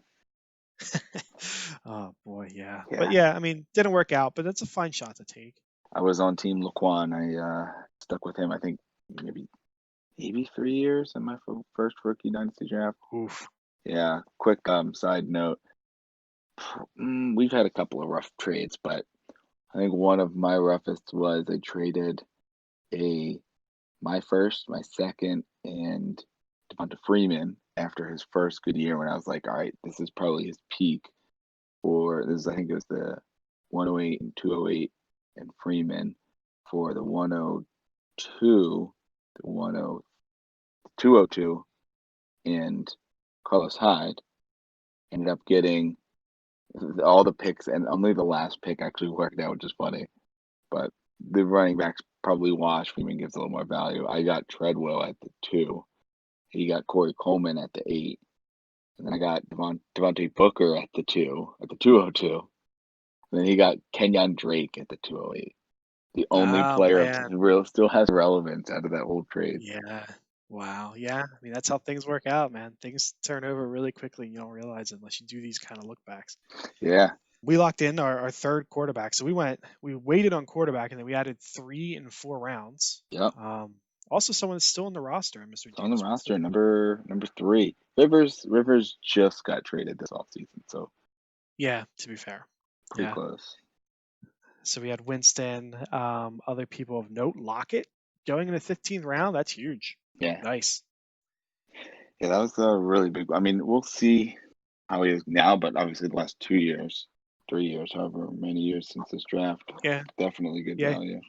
Oh boy, yeah. But Yeah. yeah, I mean, didn't work out, but that's a fine shot to take. I was on Team Laquan. I stuck with him, I think, maybe 3 years in my first rookie Dynasty draft. Oof. Yeah. Quick side note. We've had a couple of rough trades, but I think one of my roughest was I traded my first, my second, and Devonta Freeman after his first good year when I was like, all right, this is probably his peak. Or this is, I think it was the 108 and 208 and Freeman for the 102, the 202, and Carlos Hyde ended up getting all the picks, and only the last pick actually worked out, which is funny. But the running backs probably wash. Freeman gives a little more value. I got Treadwell at the 2. He got Corey Coleman at the 8. And then I got Devontae Booker at the 202. And then he got Kenyon Drake at the 208. The only Oh player of man. real still has relevance out of that whole trade. Yeah. Wow. Yeah. I mean, that's how things work out, man. Things turn over really quickly. And you don't realize it unless you do these kind of look backs. Yeah. We locked in our third quarterback. So we waited on quarterback and then we added 3 and 4 rounds. Yep. Also someone that's still in the roster, Mr. It's on the James roster, Winston. number 3. Rivers just got traded this offseason, so Yeah, to be fair. pretty Yeah. close. So we had Winston, other people of note, Lockett going in the 15th round. That's huge. Yeah. Nice. Yeah, that was a really big. I mean, we'll see how he is now, but obviously the last 2 years, 3 years, however many years since this draft, Yeah. definitely good Yeah. value.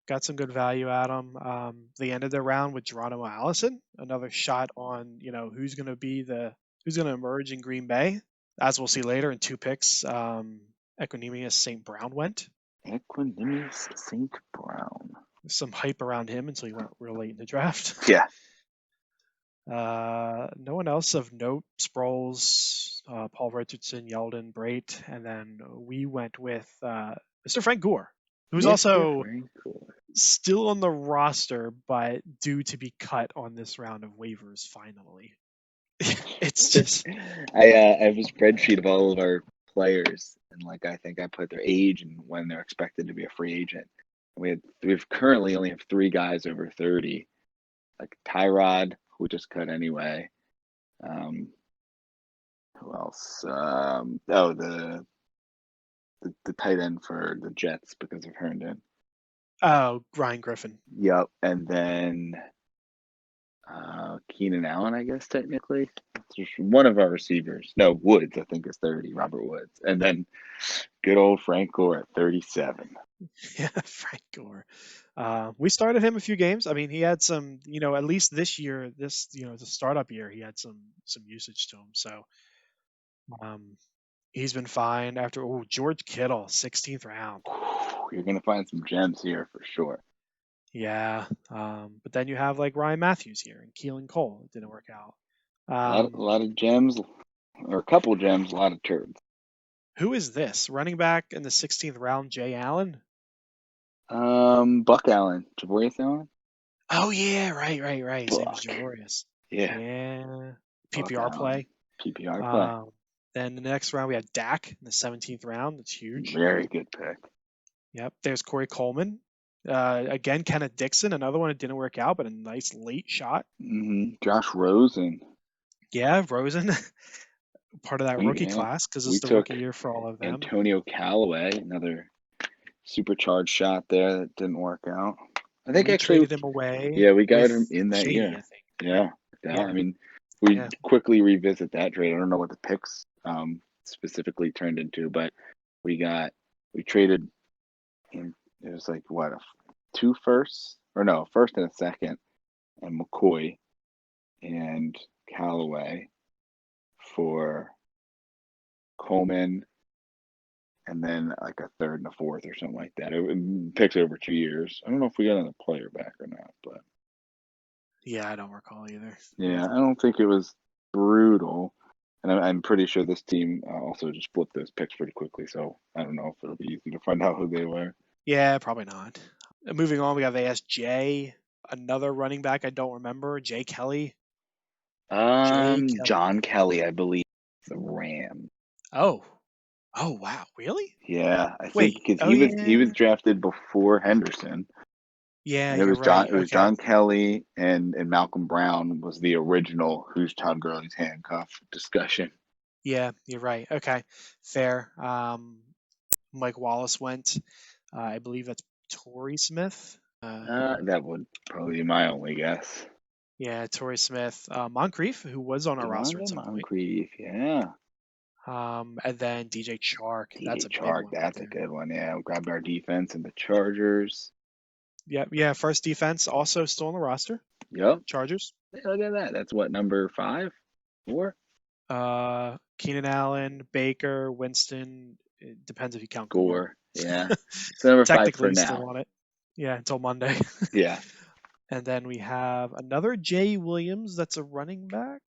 Got some good value at him. They ended the round with Geronimo Allison, another shot on who's going to emerge in Green Bay, as we'll see later in 2 picks. Equanimous St. Brown went. Equanimous St. Brown. Some hype around him until he went real late in the draft. Yeah. No one else of note. Sproles, Paul Richardson, Yeldon, Brait, and then we went with Mr. Frank Gore, who's Mr. also Frank Gore. still on the roster, but due to be cut on this round of waivers finally. It's just I have a spreadsheet of all of our players, and like I think I put their age and when they're expected to be a free agent. We've currently only have 3 guys over 30, like Tyrod, who we just cut anyway. Who else? The tight end for the Jets because of Herndon. Ryan Griffin. Yep, and then Keenan Allen, I guess technically. It's just one of our receivers. No, Woods, I think is 30. Robert Woods, and then good old Frank Gore at 37. Yeah, Frank Gore. We started him a few games. I mean, he had some, at least this year, the startup year, he had some usage to him. So um, he's been fine after. Oh, George Kittle, 16th round. You're gonna find some gems here for sure. Yeah, but then you have like Ryan Matthews here and Keelan Cole. It didn't work out. A lot of gems, or a couple gems, a lot of turds. Who is this running back in the 16th round? Jay Allen. Buck Allen, Javorius Allen, Oh yeah, right. His name is Buck. Javorius. Yeah, Yeah, Buck PPR Allen, play. PPR play. Um, then the next round we had Dak in the 17th round. That's huge. Very good pick. Yep. There's Corey Coleman. Again, Kenneth Dixon, another one that didn't work out, but a nice late shot. Josh Rosen. Yeah, Rosen, part of that rookie Yeah, class because we it's the took rookie year for all of them. Antonio Callaway, another supercharged shot there that didn't work out. I think We actually, traded him away yeah, we got with him in that Shady, I year. think. Yeah, yeah. I Yeah, mean, we yeah. quickly revisit that trade. I don't know what the picks specifically turned into, but we traded in. It was like what 2 firsts or no, first and a second, and McCoy and Callaway for Coleman, and then like a third and a fourth or something like that. It picks over 2 years. I don't know if we got another player back or not, but Yeah, I don't recall either. Yeah. yeah, I don't think it was brutal. And I'm pretty sure this team also just flipped those picks pretty quickly, so I don't know if it'll be easy to find out who they were. Yeah, probably not. Moving on, we have ASJ, another running back I don't remember, Jay Kelly. Jay Kelly. John Kelly, I believe, the Ram. Oh, oh wow, really? Yeah, I think Wait. because Oh he was yeah. drafted before Henderson, Yeah, and you're right. It was Okay. John Kelly and Malcolm Brown was the original Who's Todd Gurley's handcuff discussion. Yeah, you're right. Okay, fair. Mike Wallace went. I believe that's Torrey Smith. That would probably be my only guess. Yeah, Torrey Smith. Moncrief, who was on our roster at Devonta some point. Moncrief, yeah. And then DJ Chark. That's DJ a big Chark, one right that's a there. good one. Yeah, we grabbed our defense and the Chargers. Yeah. First defense also still on the roster. Yep. Chargers. Hey, look at that. That's what, number 5, 4? Keenan Allen, Baker, Winston. It depends if you count Gore. Gore. Yeah. So number 5 for Technically, still now. on it. Yeah, until Monday. Yeah. And then we have another Jay Williams. That's a running back.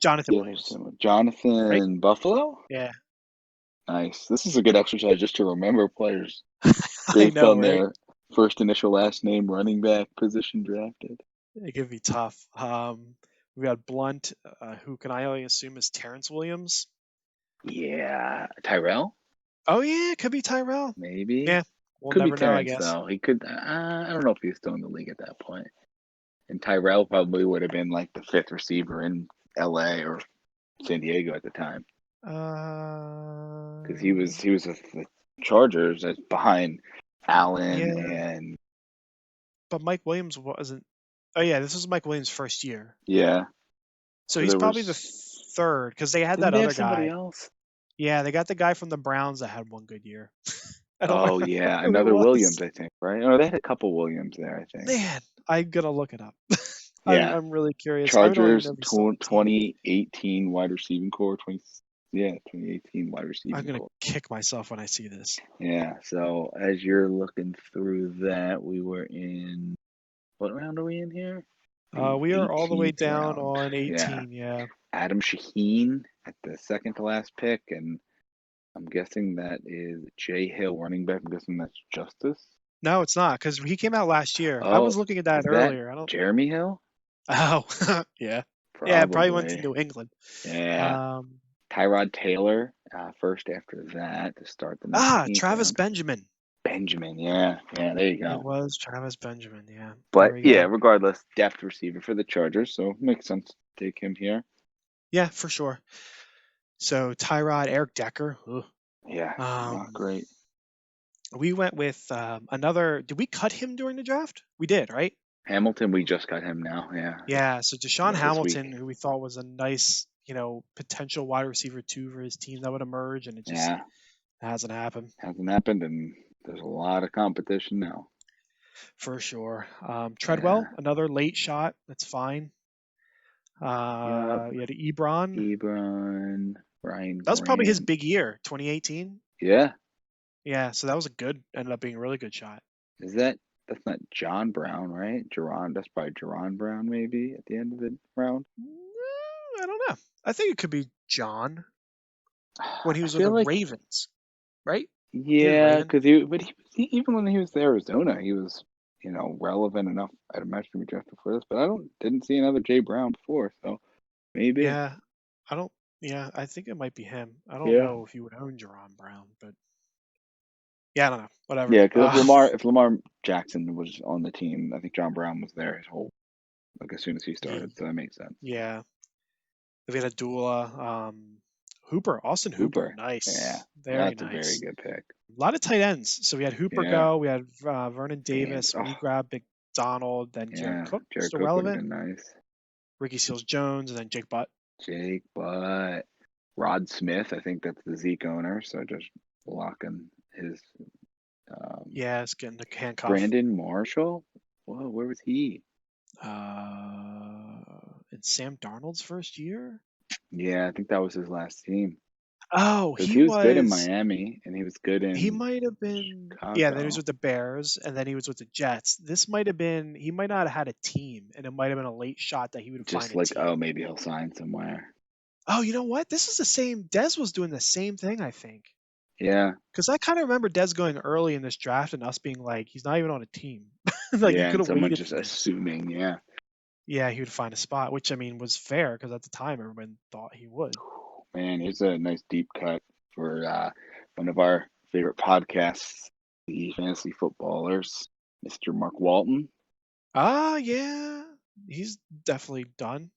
Jonathan Yeah, there's Williams, right? Jonathan Buffalo. Yeah, Nice. This is a good exercise just to remember players I based know, on right? their first initial last name, running back position drafted. It could be tough. We got Blunt, who can I only assume is Terrence Williams. Yeah. Tyrell, Oh yeah, it could be Tyrell. maybe. Yeah, we'll Could be never know, I Terrence guess. though. He could. I don't know if he was still in the league at that point. And Tyrell probably would have been like the fifth receiver in L.A. or San Diego at the time because he Uh, was with the Chargers as behind Allen yeah, and but Mike Williams wasn't. Oh yeah, this was Mike Williams' first year, yeah. so So he's there probably the was third because they had didn't that they have other somebody guy. else? Yeah, they got the guy from the Browns that had one good year. I don't Oh remember yeah, who he another was. Williams, I think, right? Or they had a couple Williams there, I think. Man, I'm gonna look it up. Yeah, I'm really curious. I don't even Chargers know if he's still on the team. 2018 wide receiving core 2018 wide I'm receiving gonna core. kick myself when I see this. Yeah, so as you're looking through that, we were in what round are we in here? The We are all the way 18th down round. on Yeah, 18. Yeah. Adam Shaheen at the second to last pick, and I'm guessing that is Jay Hill, running back. I'm guessing that's Justice. No, it's not because he came out last year. I was Oh, looking at that is that earlier. I don't. Jeremy Hill? Oh, yeah. Yeah, it probably went to Probably. New England. Yeah. Um, Tyrod Taylor, first after that to start the 19th Travis round. Benjamin. Benjamin, yeah. Yeah, there you It go. was Travis Benjamin. Yeah, there But we yeah, go. regardless, depth receiver for the Chargers, so makes sense to take him here. Yeah, for sure. So Tyrod, Eric Decker. Ugh. Yeah, not Um, great. we went with another. Did we cut him during the draft? We did, right? Hamilton, we just got him now. Yeah, Yeah. So Deshaun this Hamilton, week. who we thought was a nice, potential wide receiver two for his team that would emerge, and it just Yeah, hasn't happened hasn't happened, and there's a lot of competition now. for sure. Treadwell, Yeah. another late shot. That's fine. Yep. We had Ebron. Ebron, Ryan That was probably his Grant. big year, 2018. Yeah. Yeah, so that was ended up being a really good shot. Is that's not John Brown, right? Jerron, that's probably Jerron Brown maybe at the end of the round. I don't know. I think it could be John when he I was with the feel like Ravens, right? He was yeah, Raven. because even when he was in Arizona, he was relevant enough. I'd imagine to be drafted for this, but I don't didn't see another Jay Brown before, so maybe Yeah, I don't. Yeah, I think it might be him. I don't yeah, know if he would own Jerron Brown, but yeah, I don't know. Whatever. yeah. Because if Lamar Jackson was on the team, I think John Brown was there his whole like as soon as he started, so that makes sense. Yeah, we had a Dula, Austin Hooper, Hooper, yeah, nice, very that's a very nice. good pick. A lot of tight ends. So we had Hooper Yeah, go. We had Vernon and Davis. We grabbed McDonald. Then Jared yeah, Cook, Jared still Cook would have relevant. been nice. Ricky Seals Jones, and then Jake Butt. Jake, but Rod Smith, I think that's the Zeke owner, so just locking his um, Yeah, it's getting the handcuff. Brandon Marshall. Whoa, where was he? In Sam Darnold's first year. Yeah, I think that was his last team Oh, because he he was good in was. Miami and he was good He in might have been. Yeah, then he was Chicago. with the Bears, and then he was with the Jets. This might have been. He might not have had a team, and it might have been a late shot that he would find Just a like, team. oh, maybe he'll sign somewhere. Oh, you know what? This is the same. Dez was doing the same thing, I think. Yeah, Because I kind of remember Dez going early in this draft and us being like, he's not even on a team. Like he yeah, could and have someone waited just for this. assuming, yeah. Yeah, he would find a spot, which I mean was fair because at the time everyone thought he would. Man, here's a nice deep cut for one of our favorite podcasts, the Fantasy Footballers, Mr. Mark Walton. Ah, yeah, he's definitely done.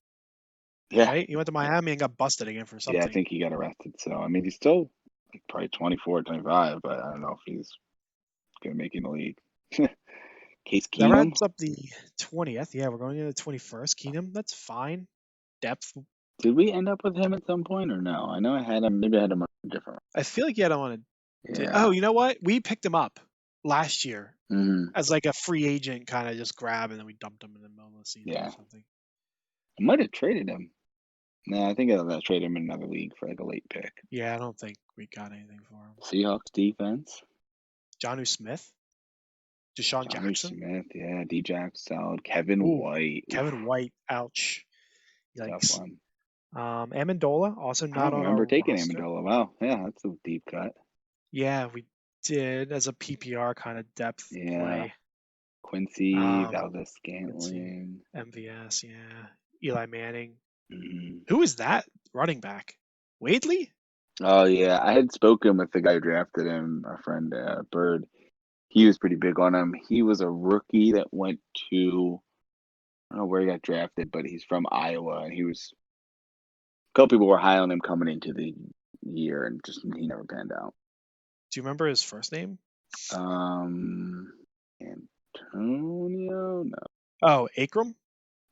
Yeah, Right? He went to Miami and got busted again for yeah, I something. think he got arrested. So, I mean, he's still like, probably 24, 25, but I don't know if he's going to make it in the league. Case That Keenum, wraps up the 20th. Yeah, we're going into the 21st. Keenum, that's fine. Depth. did we end up with him at some point or no? I know I had him, maybe I had him on a different. I feel like you had him on Yeah. oh, you know what? We picked him up last year Hmm. as like a free agent kind of just grab, and then we dumped him in the middle of the season or Yeah. something. I might have traded him. No, I think I'll trade him in another league for like a late pick. Yeah, I don't think we got anything for him. Seahawks defense. Jonnu Smith, Deshaun Johnny Jackson. Smith, yeah, D-Jack's solid. Kevin Ooh, White, oof, Kevin White. Ouch. tough Yikes. one. Amendola, also I not don't on our remember taking roster. Amendola. Wow, yeah, that's a deep cut. Yeah, we did as a PPR kind of depth Yeah, play. Quincy, Um, Valdez let's see. Scantling. MVS, yeah. Eli Manning. Mhm. Who is that running back? Wadley? Oh yeah, I had spoken with the guy who drafted him, our friend Bird. He was pretty big on him. He was a rookie that went to I don't know where he got drafted, but he's from Iowa, and a couple people were high on him coming into the year, and just he never panned out. Do you remember his first name? Um, Antonio? No. Oh, Akram?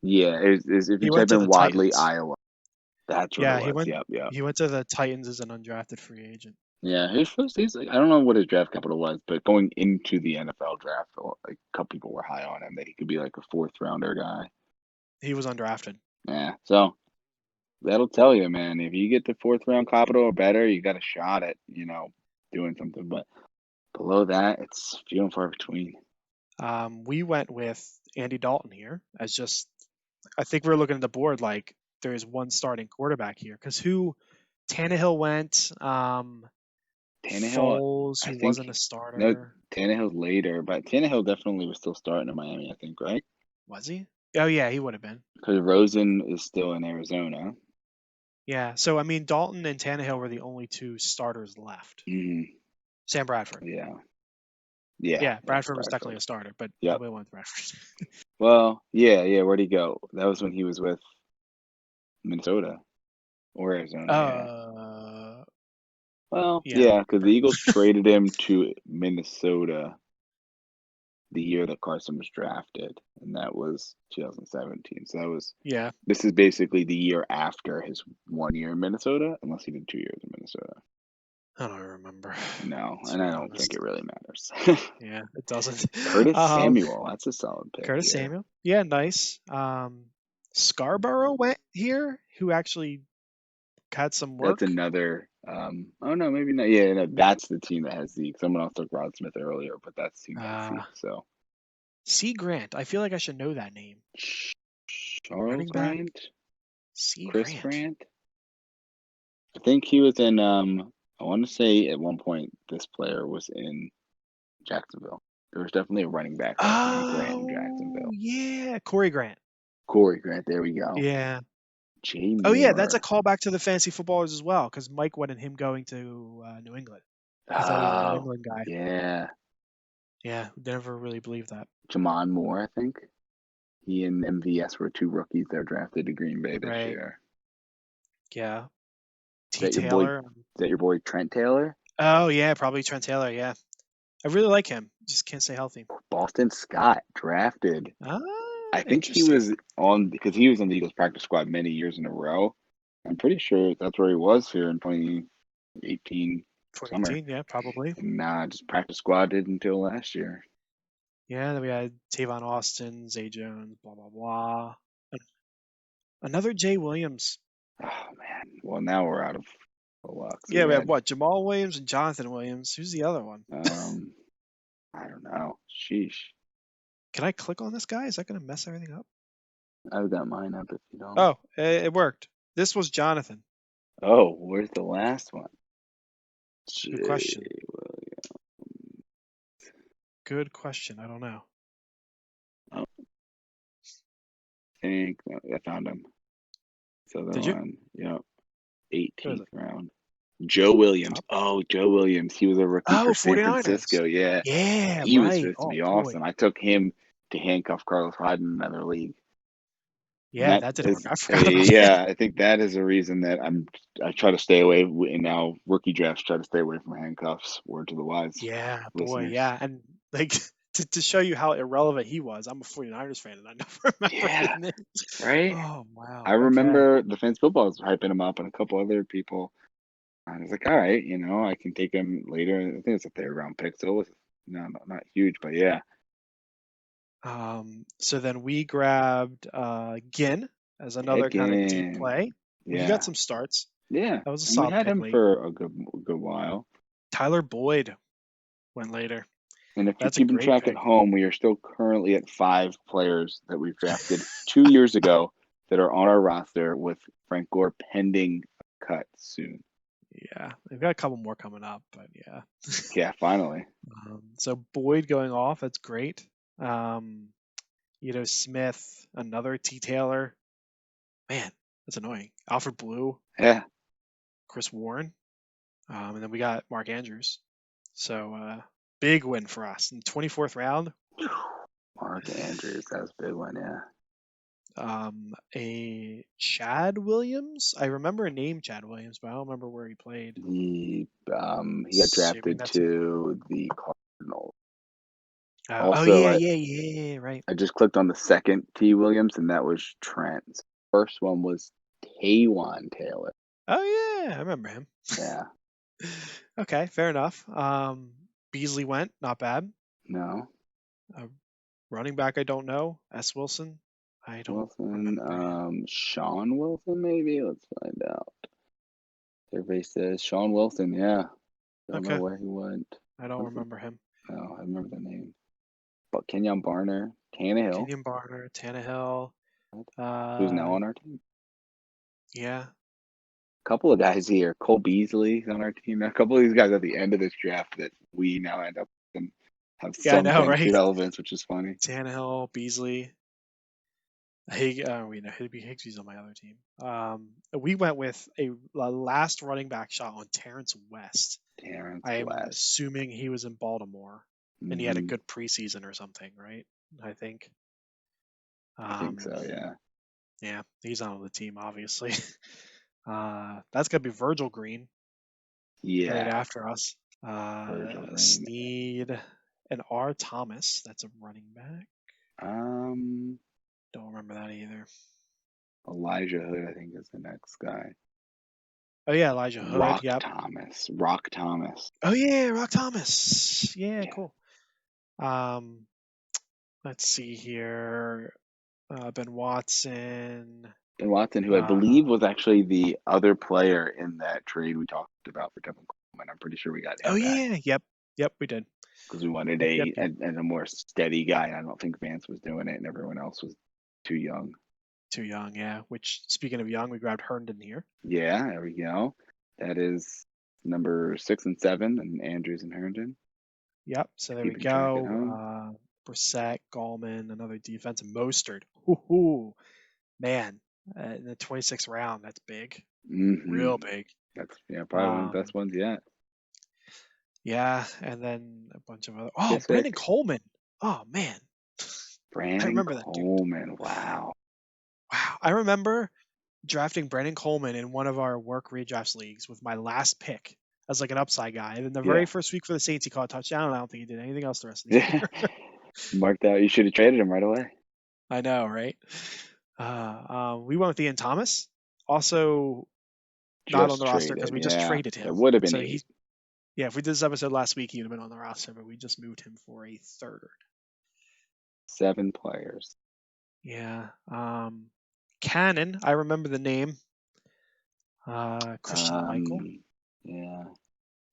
Yeah, if you He went type to in the Wadley, Titans. Iowa, that's what it Yeah, was. Yep, yep. he went to the Titans as an undrafted free agent. Yeah, he's like, I don't know what his draft capital was, but going into the NFL draft, like a couple people were high on him that he could be like a fourth rounder guy. He was undrafted. Yeah, so that'll tell you, man. If you get the fourth round capital or better, you got a shot at doing something. But below that, it's few and far between. We went with Andy Dalton here as just I think we are looking at the board like there's one starting quarterback here because Tannehill went, Tannehill, Foles, I who think wasn't a no, starter. Tannehill's later, but Tannehill definitely was still starting in Miami, I think, right? Was he? Oh yeah, he would have been. Because Rosen is still in Arizona. Yeah. So I mean, Dalton and Tannehill were the only two starters left. Hmm. Sam Bradford. Yeah, yeah, Yeah, yeah, Bradford was definitely Bradford. a starter, but Yep. nobody went with Bradford. Well, yeah, yeah. Where'd he go? That was when he was with Minnesota or Arizona. Yeah. uh, Well, yeah, I don't yeah, because the remember. Eagles traded him to Minnesota the year that Carson was drafted, and that was 2017. So Yeah, this is basically the year after his 1 year in Minnesota, unless he did 2 years in Minnesota. I don't remember, No, to and be I don't think honest. it really matters. Yeah, it doesn't. Curtis Um, Samuel, that's a solid pick Curtis here. Samuel. Yeah, nice. Scarborough went here, who actually had some That's work. another. Oh no, maybe not. Yeah, no, that's the team that has Zeke. Someone else took Rod Smith earlier, but that's the team that has Uh, Zeke. So C. Grant. I feel like I should know that name. Charles Running back Grant, C. Chris Grant. Grant. I think he was in. I want to say at one point this player was in Jacksonville. There was definitely a running back last name Grant in Oh Jacksonville. yeah, Corey Grant. Corey Grant. There we go. Yeah. Jay Oh yeah, that's a Moore. callback to the fantasy footballers as well, because Mike wanted him going to New England. He thought he was a New Oh England guy. yeah, Yeah, never really believed that. Jamon Moore. I think he and MVS were two rookies that were drafted to Green Bay this Right. year. Yeah. Is T. that your boy? Is Taylor. that your boy Trent Taylor? Oh yeah, probably Trent Taylor. Yeah, I really like him. Just can't stay healthy. Boston Scott drafted. Ah, I think he interesting. was on because he was on the Eagles practice squad many years in a row. I'm pretty sure that's where he was here in 2018 summer, 2018. Yeah, probably. and just practice squadded until last year. Yeah, then we had Tavon Austin, Zay Jones, blah blah blah. Another Jay Williams. Oh man. Well, now we're out of luck. So Yeah, we we have had what? Jamal Williams and Jonathan Williams. Who's the other one? I don't know. Sheesh. Can I click on this guy? Is that going to mess everything up? I've got mine up if you don't. Oh, it worked. This was Jonathan. Oh, where's the last one? Good Jay question. Williams. Good question. I don't know. Oh, I think I found him. So the Did you? one, yep, Who is 18th it? round. Joe Williams. Top? Oh, Joe Williams. He was a rookie Oh, for San 49ers. Francisco. Yeah, Yeah, he was right. supposed to Oh be boy. awesome. I took him to handcuff Carlos Hyde in another league, and Yeah, that that didn't work. is, I forgot about that. yeah, I think that is a reason that I try to stay away in now rookie drafts. Try to stay away from handcuffs. Word to the wise Yeah, boy, listeners. yeah. And like to show you how irrelevant he was, I'm a 49ers fan and I never remember his Yeah, name. right. Oh, I wow. Okay. remember the fans football was hyping him up, and a couple other people. I was like, all right, I can take him later. I think it's a third round pick, so it was not huge, but yeah. So then we grabbed Ginn as another kind of deep Again, play. He got Yeah, some starts. yeah, That was a and we solid had pick him late. for a good while. Tyler Boyd went later. And if you're That's a keeping great track at pick. home, we are still currently at 5 players that we've drafted 2 years ago that are on our roster, with Frank Gore pending a cut soon. Yeah, they've got a couple more coming up, but yeah. Yeah, finally. So Boyd going off, that's great. Smith, another T. Taylor. Man, that's annoying. Alfred Blue, Yeah, Chris Warren, and then we got Mark Andrews. So big win for us in the 24th round. Mark Andrews, that was a big one. Yeah, A Chad Williams. I remember a name Chad Williams, but I don't remember where he played. he got Assuming drafted that's. to the Cardinals. Oh Also, yeah, I, yeah, yeah, right. I just clicked on the second T Williams, and that was Trent. First one was Taywan Taylor. Oh yeah, I remember him. Yeah, Okay, fair enough. Beasley went, not bad. no. Uh, Running back, I don't know. S. Wilson, I don't Wilson, remember him. Sean Wilson, maybe. Let's find out. Everybody says Sean Wilson. Yeah, don't know Okay, where he went. I don't Wilson. remember him. No, I remember the name. But Kenyon Barner, Tannehill, Kenyon Barner, Tannehill. who's now Uh, on our team. yeah, A couple of guys here. Cole Beasley's on our team. A couple of these guys at the end of this draft that we now end up and have yeah, I some know, fantasy right? relevance, which is funny. Tannehill, Beasley. We know Higby's on my other team. We went with a last running back shot on Terrence West. Terrence I am West. assuming he was in Baltimore and he had a Hmm. good preseason or something, right? I think. I think Um, so. Yeah. yeah, he's not on the team, obviously. That's gonna be Virgil Green right Yeah. after us. Virgil Green. Sneed and R. Thomas. That's a running back. Um, Don't remember that either. Elijah Hood, I think, is the next guy. Oh yeah, Elijah Hood. Rock Yep. Thomas. Rock Thomas. Oh yeah, Rock Thomas. Yeah, Yeah. cool. Um, let's see here. Ben Watson. And Watson, who I believe Uh, was actually the other player in that trade we talked about for Devin Coleman. I'm pretty sure we got oh him back yeah, yep, yep, we did. because we wanted Yep. a more steady guy. I don't think Vance was doing it, and everyone else was too young. Too young, yeah. Which, speaking of young, we grabbed Herndon here. Yeah, there we go. That is number 6 and 7, and Andrews and Herndon. Yep. So there we Keeping track at go. home. Brissett, Gallman, another defense, and Mostert. Hoo man. In the 26th round, that's big, Hmm. real big. That's probably one of the Um, best ones yet. yeah, and then a bunch of other. Oh, Kiss Brandon it. Coleman. Oh man, I Brandon remember that dude. Coleman. Wow. Wow, I remember drafting Brandon Coleman in one of our work redrafts leagues with my last pick as like an upside guy. And then the very Yeah. first week for the Saints, he caught a touchdown, and I don't think he did anything else the rest of the Yeah. year. Marked out. You should have traded him right away. I know, right? We went with Ian Thomas, also not on Just the roster because traded. we just Yeah. traded It him. would have been So 8. yeah, if we did this episode last week, he would have been on the roster, but we just moved him for a third. 7 players. Yeah. Cannon, I remember the name. Christian Michael, Yeah.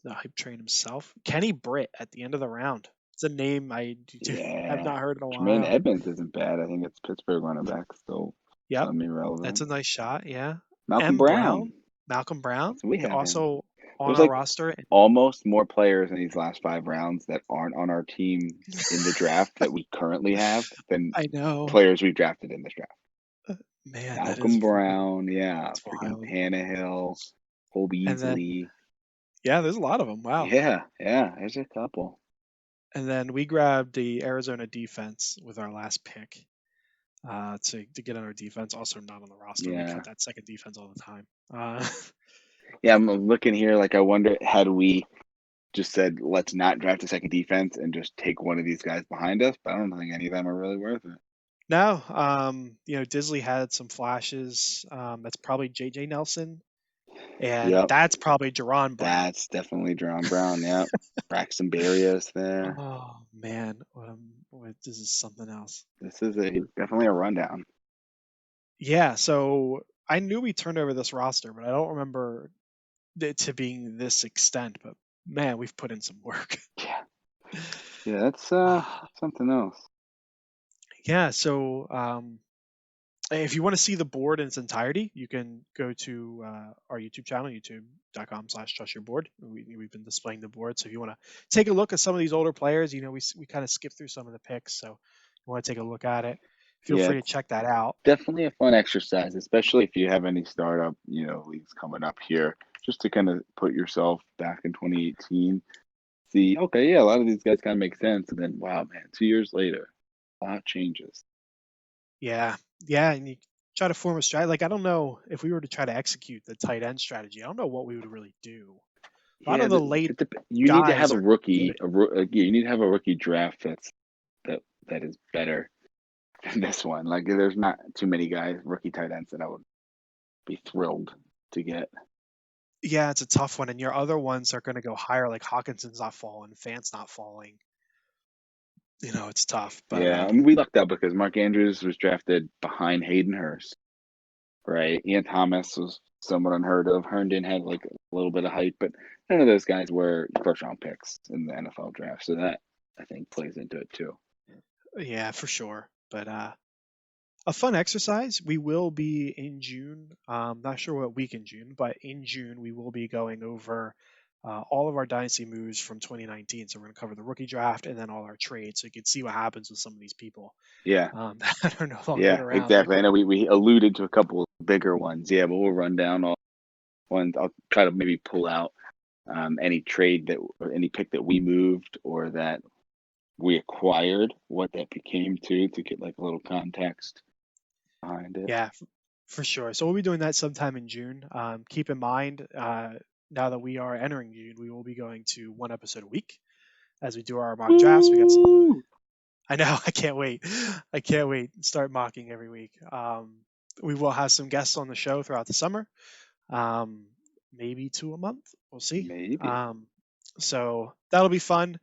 the hype train himself. Kenny Britt at the end of the round. It's a name I have Yeah. not heard in a Jermaine while. Edmonds isn't bad. I think it's Pittsburgh running back still Yep, that's semi-relevant. a nice shot. Yeah. Malcolm M. Brown, Brown. Malcolm Brown, So we have him. also on There's our like roster. And almost more players in these last 5 rounds that aren't on our team in the draft that we currently have than I know, players we've drafted in this draft. man, that is Malcolm Brown, yeah, that's freaking wild. Tannehill, Cole And then Beasley. yeah, there's a lot of them. Wow. Yeah, there's a couple. And then we grabbed the Arizona defense with our last pick to get on our defense. Also not on the roster. We Yeah. cut that second defense all the time. Uh, Yeah, I'm looking here, like I wonder, had we just said let's not draft a second defense and just take one of these guys behind us, but I don't think any of them are really worth it. No, Disley had some flashes. That's probably J.J. Nelson, and Yep, that's probably Jerron Brown. that's definitely John Brown. Yep, Braxton Berrios there. Oh man, this is something else. This is definitely a rundown. Yeah, so I knew we turned over this roster, but I don't remember it to being this extent. But man, we've put in some work. Yeah, yeah, that's Ah, something else. yeah. So if you want to see the board in its entirety, you can go to our YouTube channel, youtube.com/trustyourboard. We've been displaying the board. So if you want to take a look at some of these older players, we kind of skip through some of the picks. So you want to take a look at it, feel Yeah, free to it's check that out. definitely a fun exercise, especially if you have any startup, leagues coming up here, just to kind of put yourself back in 2018. See, okay, yeah, a lot of these guys kind of make sense, and then wow, man, 2 years later, a lot changes. Yeah, yeah, and you try to form a strategy. Like I don't know if we were to try to execute the tight end strategy. I don't know what we would really do. A lot Yeah, of the late you need to have guys a are good. rookie, yeah, you need to have a rookie draft that that is better than this one. Like, there's not too many guys, rookie tight ends, that I would be thrilled to get. Yeah, it's a tough one, and your other ones are going to go higher. Like Hawkinson's not falling, Fant's not falling. It's tough, but Yeah, I mean, we lucked out because Mark Andrews was drafted behind Hayden Hurst, right? Ian Thomas was somewhat unheard of. Herndon had like a little bit of hype, but none of those guys were first round picks in the NFL draft. So that, I think, plays into it too. yeah, for sure. But a fun exercise. We will be in June. Not sure what week in June, but in June we will be going over all of our dynasty moves from 2019. So we're going to cover the rookie draft and then all our trades, so you can see what happens with some of these people Yeah, that are no longer yeah, around. exactly. I know we alluded to a couple of bigger ones. Yeah, but we'll run down all ones. I'll try to maybe pull out any trade that or any pick that we moved or that we acquired, what that became to get like a little context behind it. Yeah, for sure. So we'll be doing that sometime in June. Keep in mind, now that we are entering June, we will be going to one episode a week as we do our mock drafts. We got some. Woo! I know. I can't wait. I can't wait. Start mocking every week. We will have some guests on the show throughout the summer. Um, Maybe two a month. We'll see. Maybe. Um, so that'll be fun.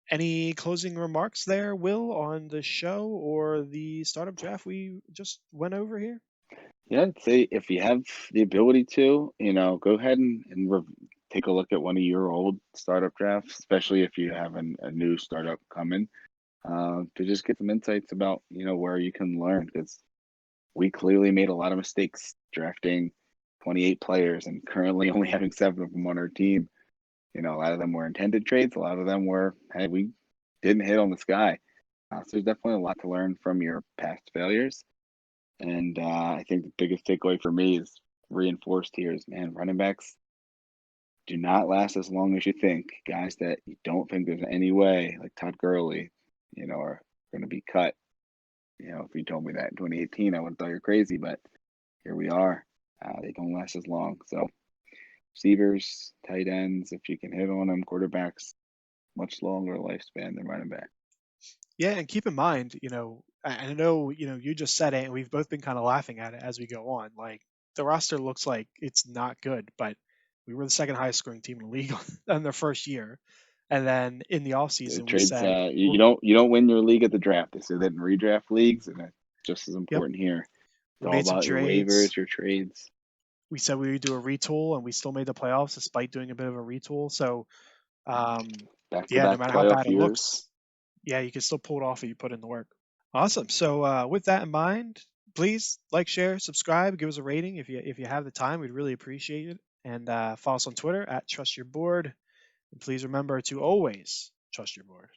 Any closing remarks there, Will, on the show or the startup draft we just went over here? Yeah, I'd say if you have the ability to, go ahead and take a look at one of your old startup drafts, especially if you have a new startup coming, to just get some insights about, where you can learn. Because we clearly made a lot of mistakes drafting 28 players and currently only having 7 of them on our team. A lot of them were intended trades. A lot of them were, hey, we didn't hit on this guy. So there's definitely a lot to learn from your past failures. And I think the biggest takeaway for me is reinforced here is, man, running backs do not last as long as you think. Guys that you don't think there's any way, like Todd Gurley, are going to be cut. If you told me that in 2018, I would have thought you're crazy, but here we are. They don't last as long. So receivers, tight ends, if you can hit on them, quarterbacks, much longer lifespan than running back. Yeah, and keep in mind, I know, you just said it, and we've both been kind of laughing at it as we go on. Like the roster looks like it's not good, but we were the second highest scoring team in the league on their first year. And then in the The offseason, we trades, said, you don't win your league at the draft. They say that in redraft leagues, and it's just as yep, important here. we It's all made some about your trades. waivers, your trades. We said we would do a retool, and we still made the playoffs despite doing a bit of a retool. So, um, Back to yeah, no back matter how playoff bad it years. looks, yeah, you can still pull it off if you put in the work. Awesome. So with that in mind, please like, share, subscribe, give us a rating if you have the time. We'd really appreciate it. And follow us on Twitter at Trust Your Board. And please remember to always trust your board.